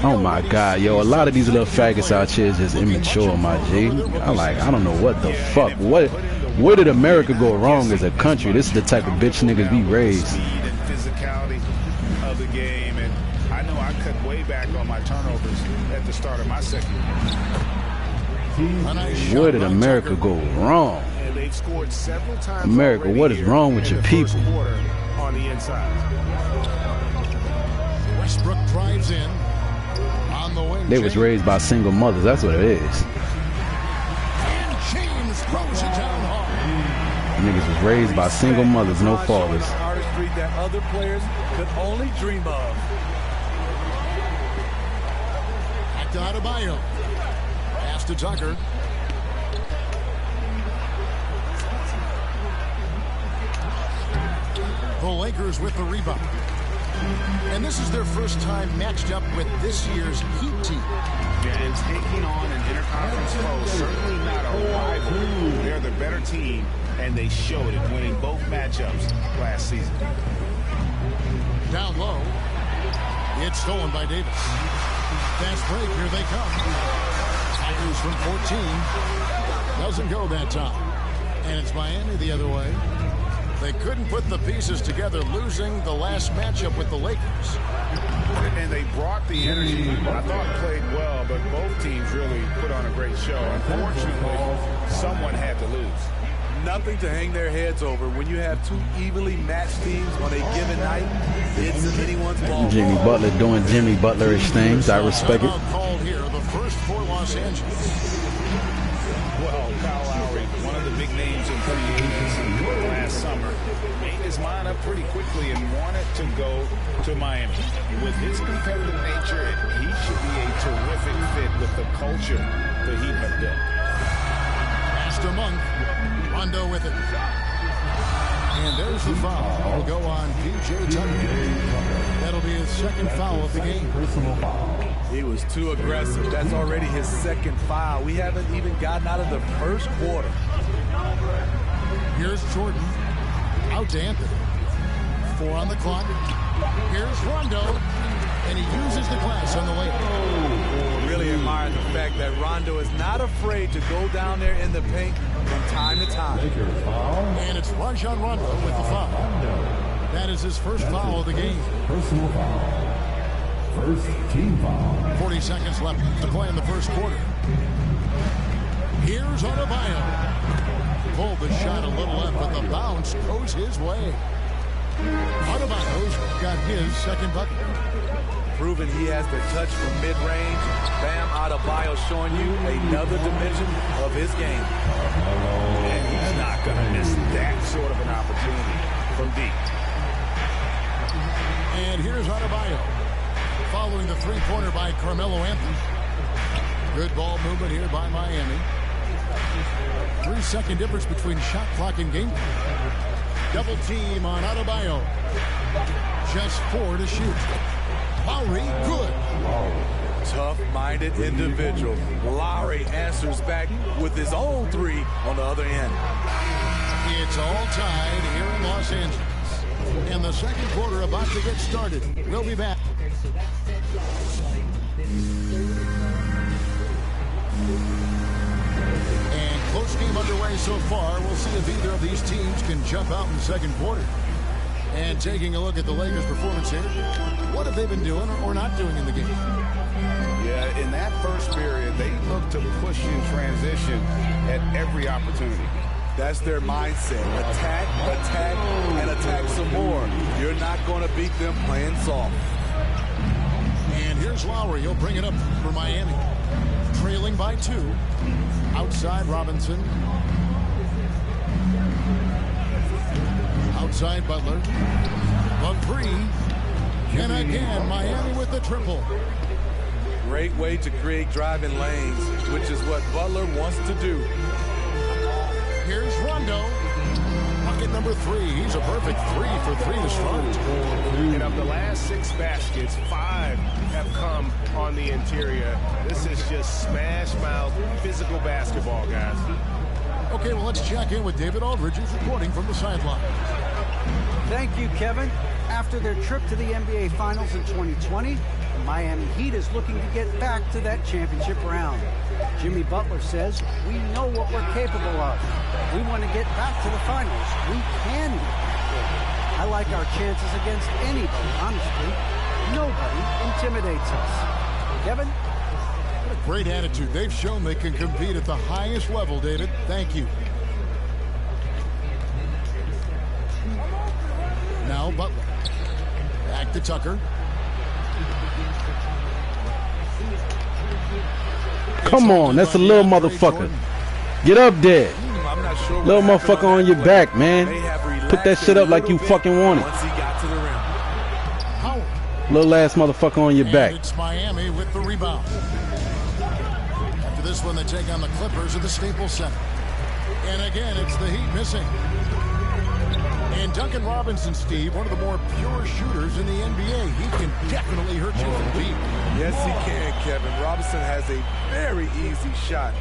Oh my God, yo, a lot of these little faggots out here is just immature, my G. I don't know what the fuck. Where did America go wrong as a country? This is the type of bitch niggas we raised. Physicality of the game, and I know I cut way back on my turnovers at the start of my second. Where did America go wrong? They've scored several times. America, what is wrong with your people? On the inside. Westbrook drives in. On the wing. They was raised by single mothers. That's what it is. And James throws it down hard. Niggas was raised by single mothers, no fathers. Artistry that other players could only dream of. Back to Adebayo. Pass to Tucker. The Lakers with the rebound. And this is their first time matched up with this year's Heat team. And taking on an interconference foe, certainly not a rival. They're the better team, and they showed it, winning both matchups last season. Down low. It's stolen by Davis. Fast break, here they come. Tigers from 14. Doesn't go that time. And it's Miami the other way. They couldn't put the pieces together, losing the last matchup with the Lakers. And they brought the energy. I thought played well, but both teams really put on a great show. Unfortunately, someone had to lose. Nothing to hang their heads over. When you have two evenly matched teams on a given night, it's anyone's ball. Jimmy Butler doing Jimmy Butler-ish things. I respect it. Called here, the first for Los Angeles. Well, Kyle Lowry, one of the big names in free agency last summer, made his mind up pretty quickly and wanted to go to Miami. With his competitive nature, he should be a terrific fit with the culture the Heat have built. Master Monk, Rondo with it. And there's the foul. Will go on P.J. Tucker. That'll be his second foul of the game. He was too aggressive. That's already his second foul. We haven't even gotten out of the first quarter. Here's Jordan. Out to Anthony. 4 on the clock. Here's Rondo. And he uses the glass on the way. Really admire the fact that Rondo is not afraid to go down there in the paint from time to time. And it's Rajon Rondo with the foul. That is his first foul of the game. Personal foul. First team foul. 40 seconds left to play in the first quarter. Here's Adebayo. Pulled the shot a little left, but the bounce goes his way. Adebayo's got his second bucket. Proving he has the touch from mid-range. Bam Adebayo showing you another dimension of his game. And he's not going to miss that sort of an opportunity from deep. And here's Adebayo. Following the three-pointer by Carmelo Anthony. Good ball movement here by Miami. 3-second difference between shot clock and game clock. Double team on Adebayo. Just 4 to shoot. Lowry, good. Tough-minded individual. Lowry answers back with his own 3 on the other end. It's all tied here in Los Angeles. And the second quarter about to get started. We'll be back. And close game underway so far. We'll see if either of these teams can jump out in the second quarter. And taking a look at the Lakers' performance here, what have they been doing or not doing in the game? Yeah, in that first period, they looked to push in transition at every opportunity. That's their mindset. Attack, attack, and attack some more. You're not going to beat them playing soft. And here's Lowry. He'll bring it up for Miami. Trailing by 2. Outside Robinson. Outside Butler. The 3. And again, Miami with the triple. Great way to create driving lanes, which is what Butler wants to do. Here's Rondo. Bucket number 3. He's a perfect 3 for 3 to start. And of the last 6 baskets, 5 have come on the interior. This is just smash mouth physical basketball, guys. Okay, well, let's check in with David Aldridge, who's reporting from the sideline. Thank you, Kevin. After their trip to the NBA Finals in 2020, the Miami Heat is looking to get back to that championship round. Jimmy Butler says, we know what we're capable of. We want to get back to the finals. We can get back there. I like our chances against anybody, honestly. Nobody intimidates us. Kevin? What a great attitude. They've shown they can compete at the highest level, David. Thank you. Now Butler. Back to Tucker. Come on, that's a little motherfucker. Get up there. I'm not sure little motherfucker on your back, man. Put that shit up like you fucking want it. Once he got to the rim. Little ass motherfucker on your back. It's Miami with the rebound. After this one, they take on the Clippers at the Staples Center. And again, it's the Heat missing. And Duncan Robinson, Steve, one of the more pure shooters in the NBA. He can definitely hurt you from deep. Yes, he can, Kevin. Robinson has a very easy shot.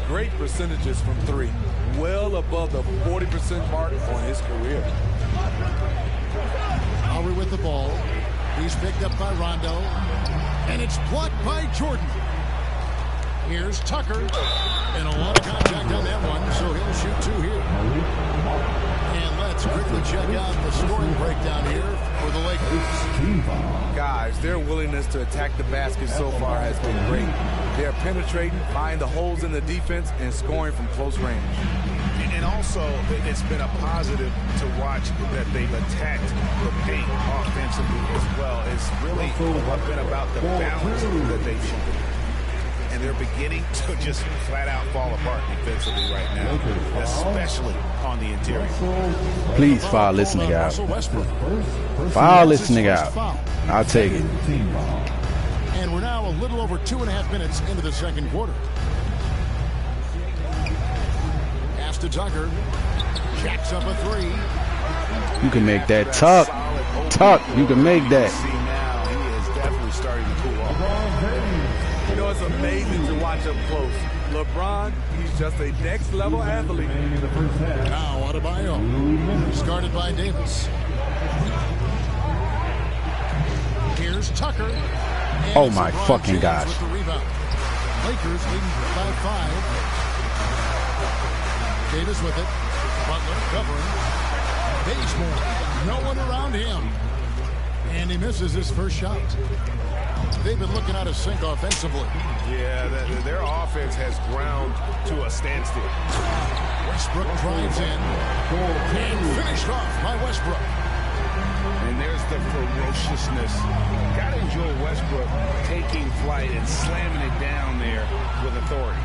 Great percentages from 3. Well above the 40% mark on his career. Lowry with the ball. He's picked up by Rondo. And it's blocked by Jordan. Here's Tucker. And a lot of contact on that one, so he'll shoot 2 here. And let's quickly check out the scoring breakdown here for the Lakers. Guys, their willingness to attack the basket so far has been great. They're penetrating, finding the holes in the defense, and scoring from close range. And also, it's been a positive to watch that they've attacked the paint offensively as well. It's really been about the balance that they've shown. And they're beginning to just flat out fall apart defensively right now, especially on the interior. Please foul this nigga out. Foul this nigga out. I'll take it. And we're now a little over 2.5 minutes into the second quarter. Pass to Tucker. Jacks up a three. You can make that. Tuck. Tuck. You can make that. See now, he is definitely starting to cool off. You know, it's amazing to watch up close. LeBron, he's just a next-level athlete. Now Adebayo. He's guarded by Davis. Here's Tucker. And oh my fucking gosh. With the rebound. Lakers leading by 5. Davis with it. Butler covering. Bazemore. No one around him. And he misses his first shot. They've been looking out of sync offensively. Yeah, their offense has ground to a standstill. Westbrook drives in. And finished off by Westbrook. And there's the ferociousness. Got to enjoy Westbrook taking flight and slamming it down there with authority.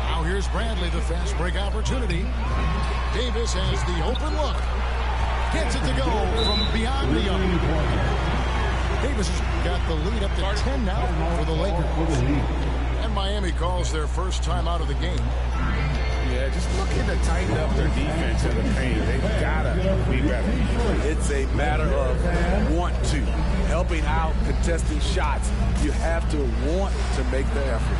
Now here's Bradley, the fast break opportunity. Davis has the open look. Gets it to go from beyond the arc. Davis has got the lead up to 10 now for the Lakers. And Miami calls their first time out of the game. Yeah, just looking to tighten up their defense in the paint. They've got to be better. It's a matter of want to. Helping out, contesting shots. You have to want to make the effort.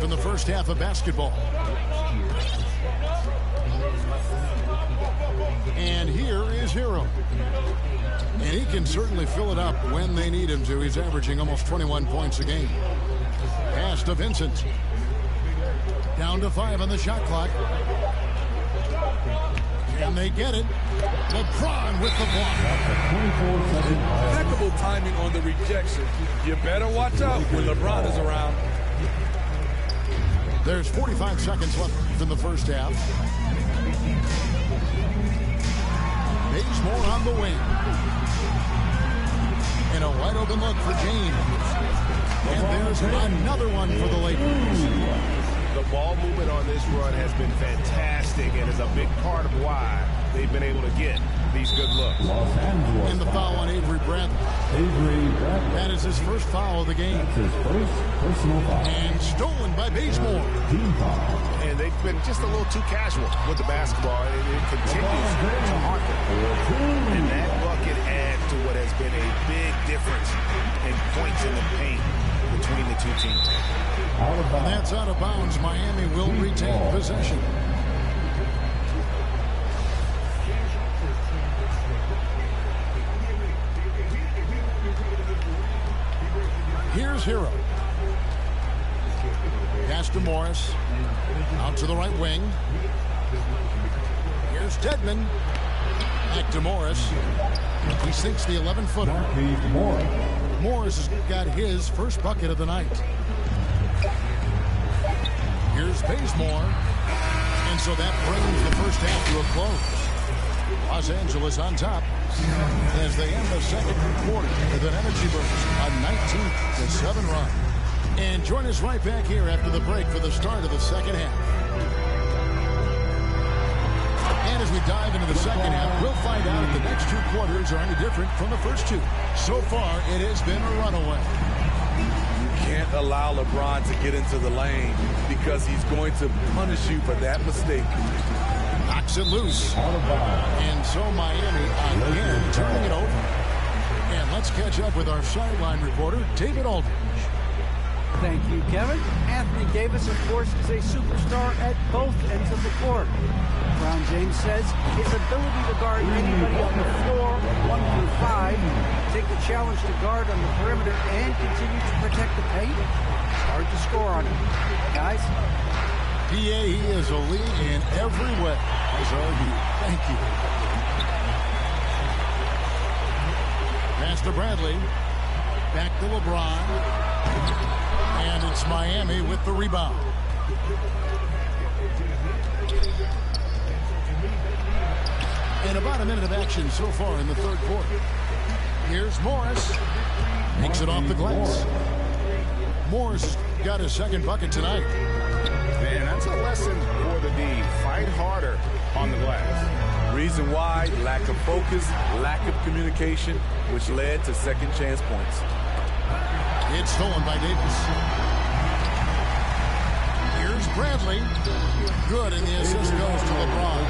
In the first half of basketball. And here is Hero. And he can certainly fill it up when they need him to. He's averaging almost 21 points a game. Pass to Vincent. Down to 5 on the shot clock. And they get it. LeBron with the block. Impeccable timing on the rejection. You better watch out when LeBron is around. There's 45 seconds left in the first half. Bazemore on the wing. And a wide open look for James. And there's another one for the Lakers. The ball movement on this run has been fantastic and is a big part of why they've been able to get these good looks. And the foul on Avery Bradley. That is his first foul of the game. And stolen by Bazemore. And they've been just a little too casual with the basketball, and it continues to haunt them. And that bucket adds to what has been a big difference in points in the paint between the two teams. And that's out of bounds. Miami will retain possession. Here's Hero. Pass to Morris. Out to the right wing. Here's Dedmon. Back to Morris. He sinks the 11-footer. Morris has got his first bucket of the night. Here's Bazemore. And so that brings the first half to a close. Los Angeles on top, as they end the second quarter with an energy burst, a 19-7 run. And join us right back here after the break for the start of the second half. And as we dive into the second half, we'll find out if the next two quarters are any different from the first two. So far, it has been a runaway. You can't allow LeBron to get into the lane because he's going to punish you for that mistake. Knocks it loose. And so Miami again turning it over. And let's catch up with our sideline reporter, David Aldridge. Thank you, Kevin. Anthony Davis, of course, is a superstar at both ends of the court. LeBron James says his ability to guard anybody on the floor, 1 through 5, take the challenge to guard on the perimeter and continue to protect the paint, it's hard to score on him. Guys? PA, he is elite in every way. As are you. Thank you. Pass to Bradley. Back to LeBron. And it's Miami with the rebound. And about a minute of action so far in the third quarter. Here's Morris. Makes it off the glass. Morris got his second bucket tonight. Man, that's a lesson for the D. Fight harder on the glass. Reason why, lack of focus, lack of communication, which led to second chance points. It's stolen by Davis. Here's Bradley. Good, and the assist goes to LeBron.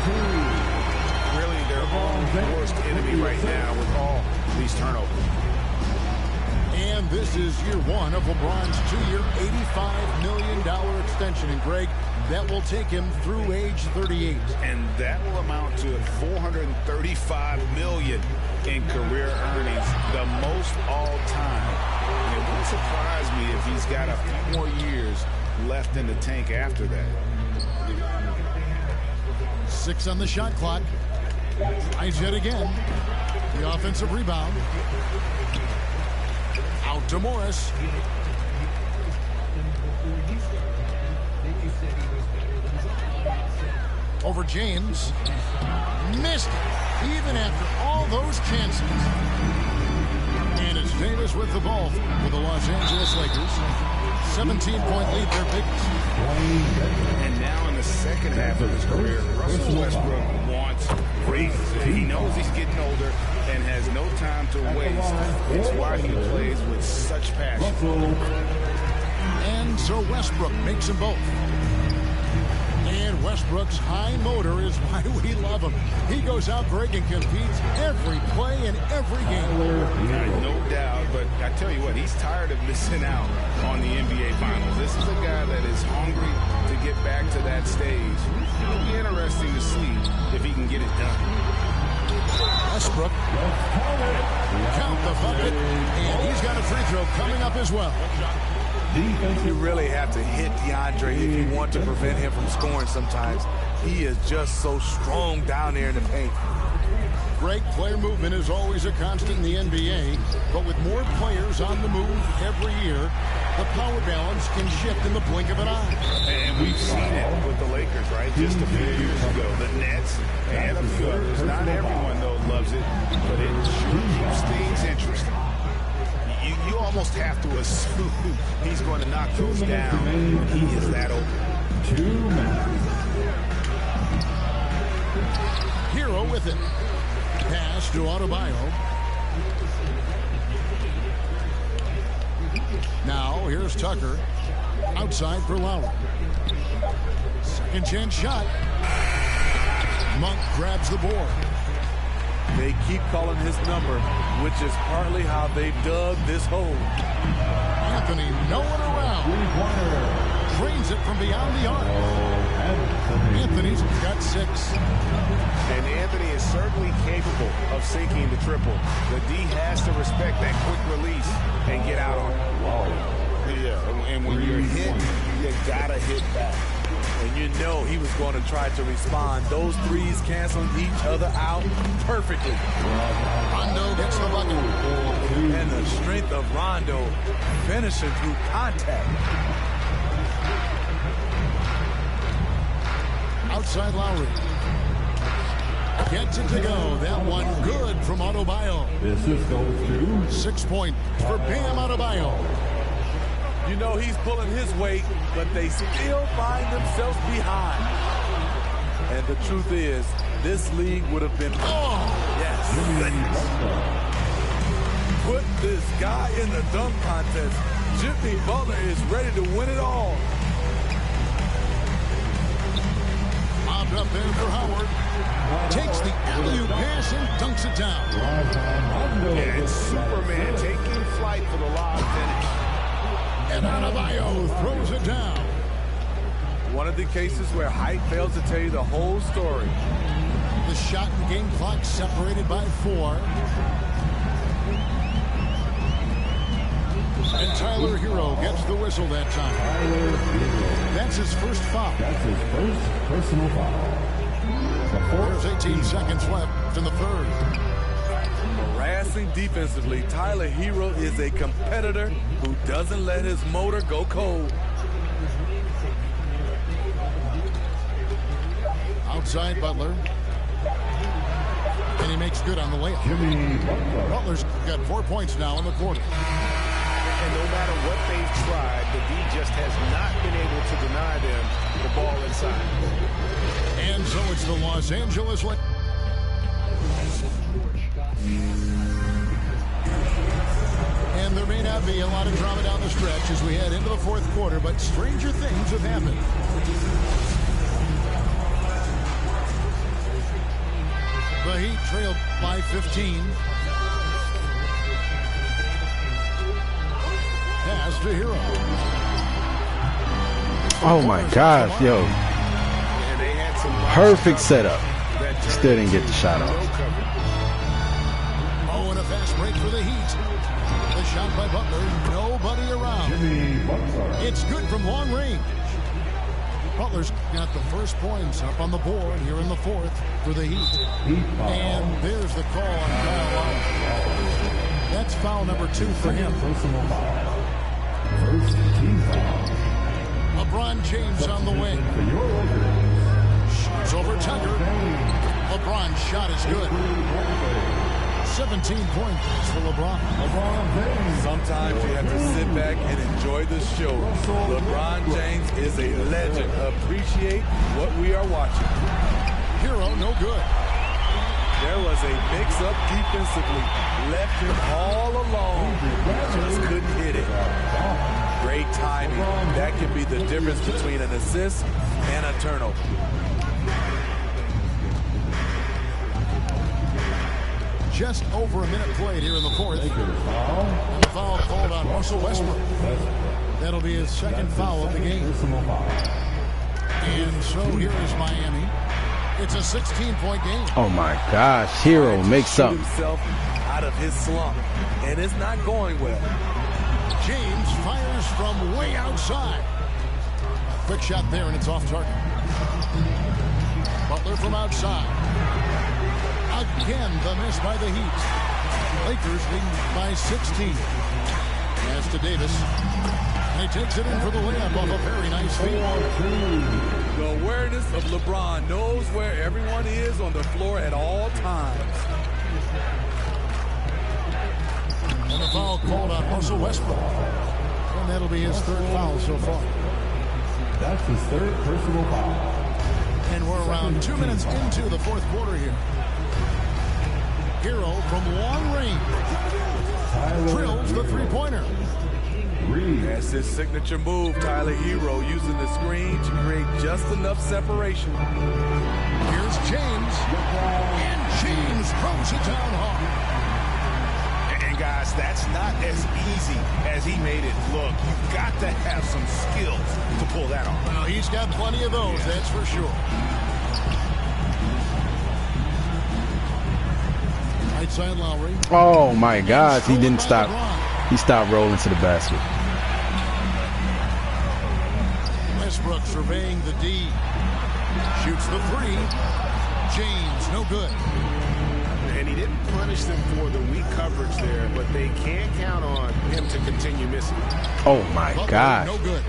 Really, their own worst enemy right now with all these turnovers. And this is year one of LeBron's 2-year, $85 million extension. And Greg, that will take him through age 38. And that will amount to $435 million in career earnings, the most all time. And it wouldn't surprise me if he's got a few more years left in the tank after that. 6 on the shot clock. Tries yet again. The offensive rebound. Out to Morris. Over James. Missed it, even after all those chances. And it's Davis with the ball for the Los Angeles Lakers. 17-point lead, their biggest. And now in the second half of his career, Russell Westbrook wants rings. He knows he's getting older and has no time to waste. It's why he plays with such passion. And so Westbrook makes them both. And Westbrook's high motor is why we love him. He goes out, Greg, and competes every play in every game. No doubt, but I tell you what, he's tired of missing out on the NBA Finals. This is a guy that is hungry to get back to that stage. It'll be interesting to see if he can get it done. Westbrook. Count the bucket, and he's got a free throw coming up as well. You really have to hit DeAndre if you want to prevent him from scoring sometimes. He is just so strong down there in the paint. Great player movement is always a constant in the NBA, but with more players on the move every year, the power balance can shift in the blink of an eye. And we've seen it with the Lakers, right? Just a few years ago. The Nets and a few others. Not everyone, though, loves it, but it sure keeps things interesting. You almost have to assume he's going to knock those down when he is that open. 2 minutes. Hero with it. Pass to Adebayo. Now here's Tucker. Outside for Lowry. Second chance shot. Monk grabs the board. They keep calling his number, which is partly how they dug this hole. Anthony nowhere around. Drains it from beyond the arc. Anthony's got 6. And Anthony is certainly capable of sinking the triple. The D has to respect that quick release and get out on it. Yeah, and when you're hit, you gotta hit back. And you know he was going to try to respond. Those threes canceling each other out perfectly. Rondo gets the bucket. And the strength of Rondo finishing through contact. Outside Lowry. Get gets it to go. That one good from Adebayo. This is goes to 6 points for Bam Adebayo. You know he's pulling his weight, but they still find themselves behind. And the truth is, this league would have been... yes. Put this guy in the dunk contest. Jimmy Butler is ready to win it all. Mobbed up there for Howard. Takes the alley-oop pass and dunks it down. Yeah, it's Superman taking flight for the lob finish. And Adebayo throws it down. One of the cases where height fails to tell you the whole story. The shot and game clock separated by 4. And Tyler Hero gets the whistle that time. That's his first foul. That's his first personal foul. There's 18 seconds left in the third. Harassing defensively, Tyler Hero is a competitor who doesn't let his motor go cold. Outside Butler. And he makes good on the layup. Butler's got 4 points now in the quarter. And no matter what they've tried, the D just has not been able to deny them the ball inside. And so it's the Los Angeles Lakers. And there may not be a lot of drama down the stretch as we head into the fourth quarter, but stranger things have happened. The Heat trailed by 15. Pass to Hero. Oh my gosh, yo. Perfect setup. Still didn't get the shot off. Oh, and a fast break for the Heat. The shot by Butler. Nobody around. It's good from long range. Butler's got the first points up on the board here in the fourth for the Heat. And there's the call on Kyle Lowry. That's foul number 2 for him. First team foul. LeBron James on the wing. Shoots over Tucker. LeBron's shot is good. 17 points for LeBron. Sometimes you have to sit back and enjoy the show. LeBron James is a legend. Appreciate what we are watching. Hero, no good. There was a mix-up defensively. Left him all alone. Just couldn't hit it. Great timing. That can be the difference between an assist and a turnover. Just over a minute played here in the fourth. And the foul called on Russell Westbrook. That'll be his second foul of the game. And so here is Miami. It's a 16-point game. Oh my gosh, Hero makes something. Himself out of his slump, and it's not going well. James fires from way outside. Quick shot there, and it's off target. Butler from outside. Again, the miss by the Heat. Lakers leading by 16. Pass to Davis. And he takes it in for the layup off a very nice feed. The awareness of LeBron knows where everyone is on the floor at all times. And the foul called on Russell Westbrook. And that'll be his third foul so far. That's his third personal foul. And we're around 2 minutes into the fourth quarter here. Hero from long range. Drills the three-pointer. That's his signature move, Tyler Hero, using the screen to create just enough separation. Here's James. And James throws it down hard. And guys, that's not as easy as he made it look. You've got to have some skills to pull that off. Well, he's got plenty of those, that's for sure. Right side Lowry. Oh my gosh, he didn't stop. He stopped rolling to the basket. Westbrook surveying the D. Shoots the three. James, no good. And he didn't punish them for the weak coverage there, but they can't count on him to continue missing. Oh my gosh. No good.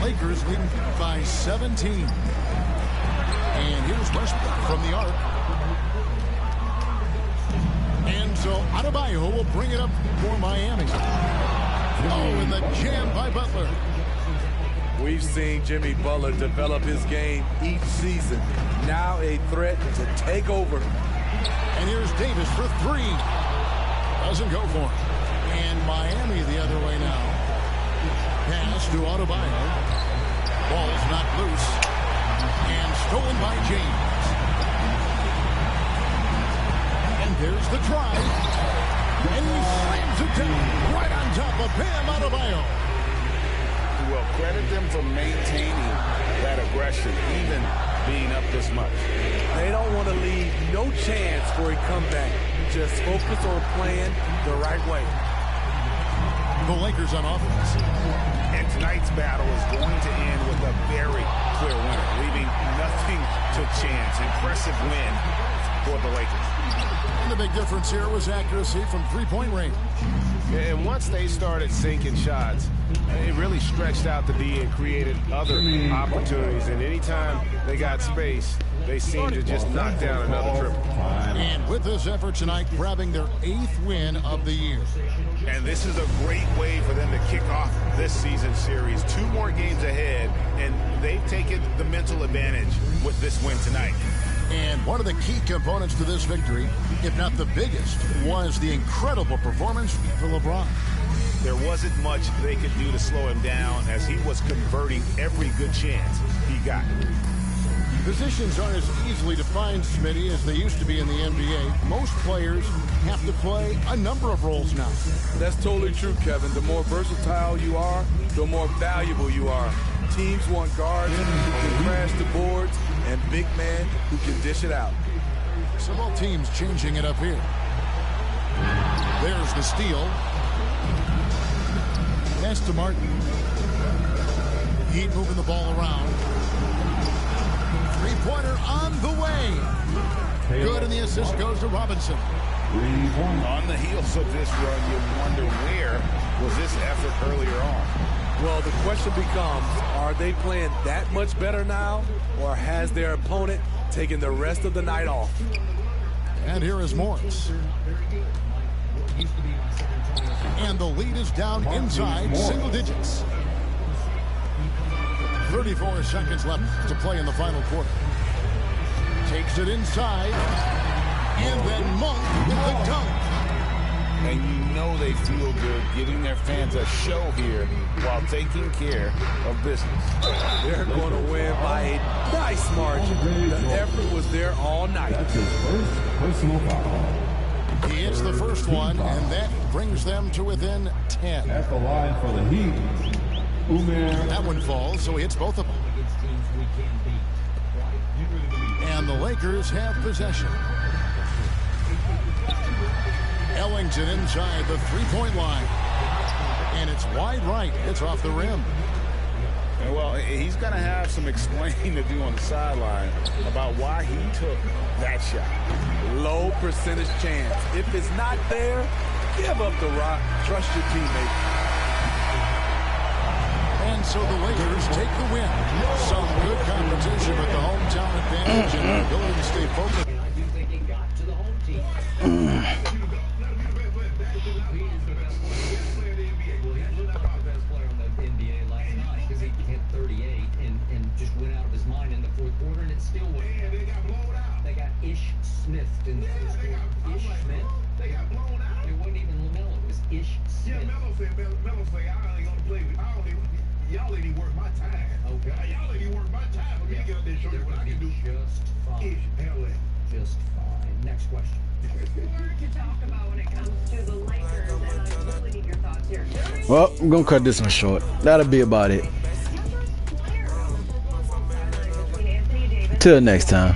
Lakers leading by 17. And here's Westbrook from the arc. And so Adebayo will bring it up for Miami. Oh, and the jam by Butler. We've seen Jimmy Butler develop his game each season. Now a threat to take over. And here's Davis for three. Doesn't go for it. And Miami the other way now. Pass to Adebayo. Ball's not loose. And stolen by James. And there's the drive. And he slams it down right on top of Bam Adebayo. Well, credit them for maintaining that aggression, even being up this much. They don't want to leave no chance for a comeback. Just focus on playing the right way. The Lakers on offense. And tonight's battle is going to end with a very clear winner, leaving nothing to chance. Impressive win for the Lakers. And the big difference here was accuracy from three-point range. And once they started sinking shots, it really stretched out the D and created other opportunities. And anytime they got space, they seemed to just knock down another triple. And with this effort tonight, grabbing their 8th win of the year. And this is a great way for them to kick off this season series. 2 more games ahead, and they've taken the mental advantage with this win tonight. And one of the key components to this victory, if not the biggest, was the incredible performance for LeBron. There wasn't much they could do to slow him down as he was converting every good chance he got. Positions aren't as easily defined, Smitty, as they used to be in the NBA. Most players have to play a number of roles now. That's totally true, Kevin. The more versatile you are, the more valuable you are. Teams want guards who can crash the boards and big men who can dish it out. Several teams changing it up here. There's the steal. Pass to Martin. Heat moving the ball around. Three-pointer on the way. Good, and the assist goes to Robinson. On the heels of this run, you wonder where was this effort earlier on? Well, the question becomes, are they playing that much better now, or has their opponent taken the rest of the night off? And here is Morris. And the lead is down inside single digits. 34 seconds left to play in the final quarter. Takes it inside. And then Monk with the dunk. And you know they feel good giving their fans a show here while taking care of business. They're going to win by a nice margin. The effort was there all night. That's his first personal foul. He hits the first one, and that brings them to within 10. At the line for the Heat, Umair. That one falls, so he hits both of them. And the Lakers have possession. Ellington inside the three-point line. And it's wide right. It's off the rim. And well, he's going to have some explaining to do on the sideline about why he took that shot. Low percentage chance. If it's not there, give up the rock. Trust your teammate. And so the Lakers take the win. Some good competition with the hometown advantage and the ability to stay focused. I do think he got to the home team. Smith in the first quarter. Ish Smith. They got blown out. It wasn't even LaMelo. It was Ish Smith. Yeah, Melo said, I ain't gonna play with. Y'all ain't even worth my time. Okay. Y'all ain't even worth my time. For me to get up there and show you what I can do. Just fine. Just fine. Next question. More to talk about when it comes to the Lakers, and I really need your thoughts here. Well, I'm gonna cut this one short. That'll be about it. Till next time.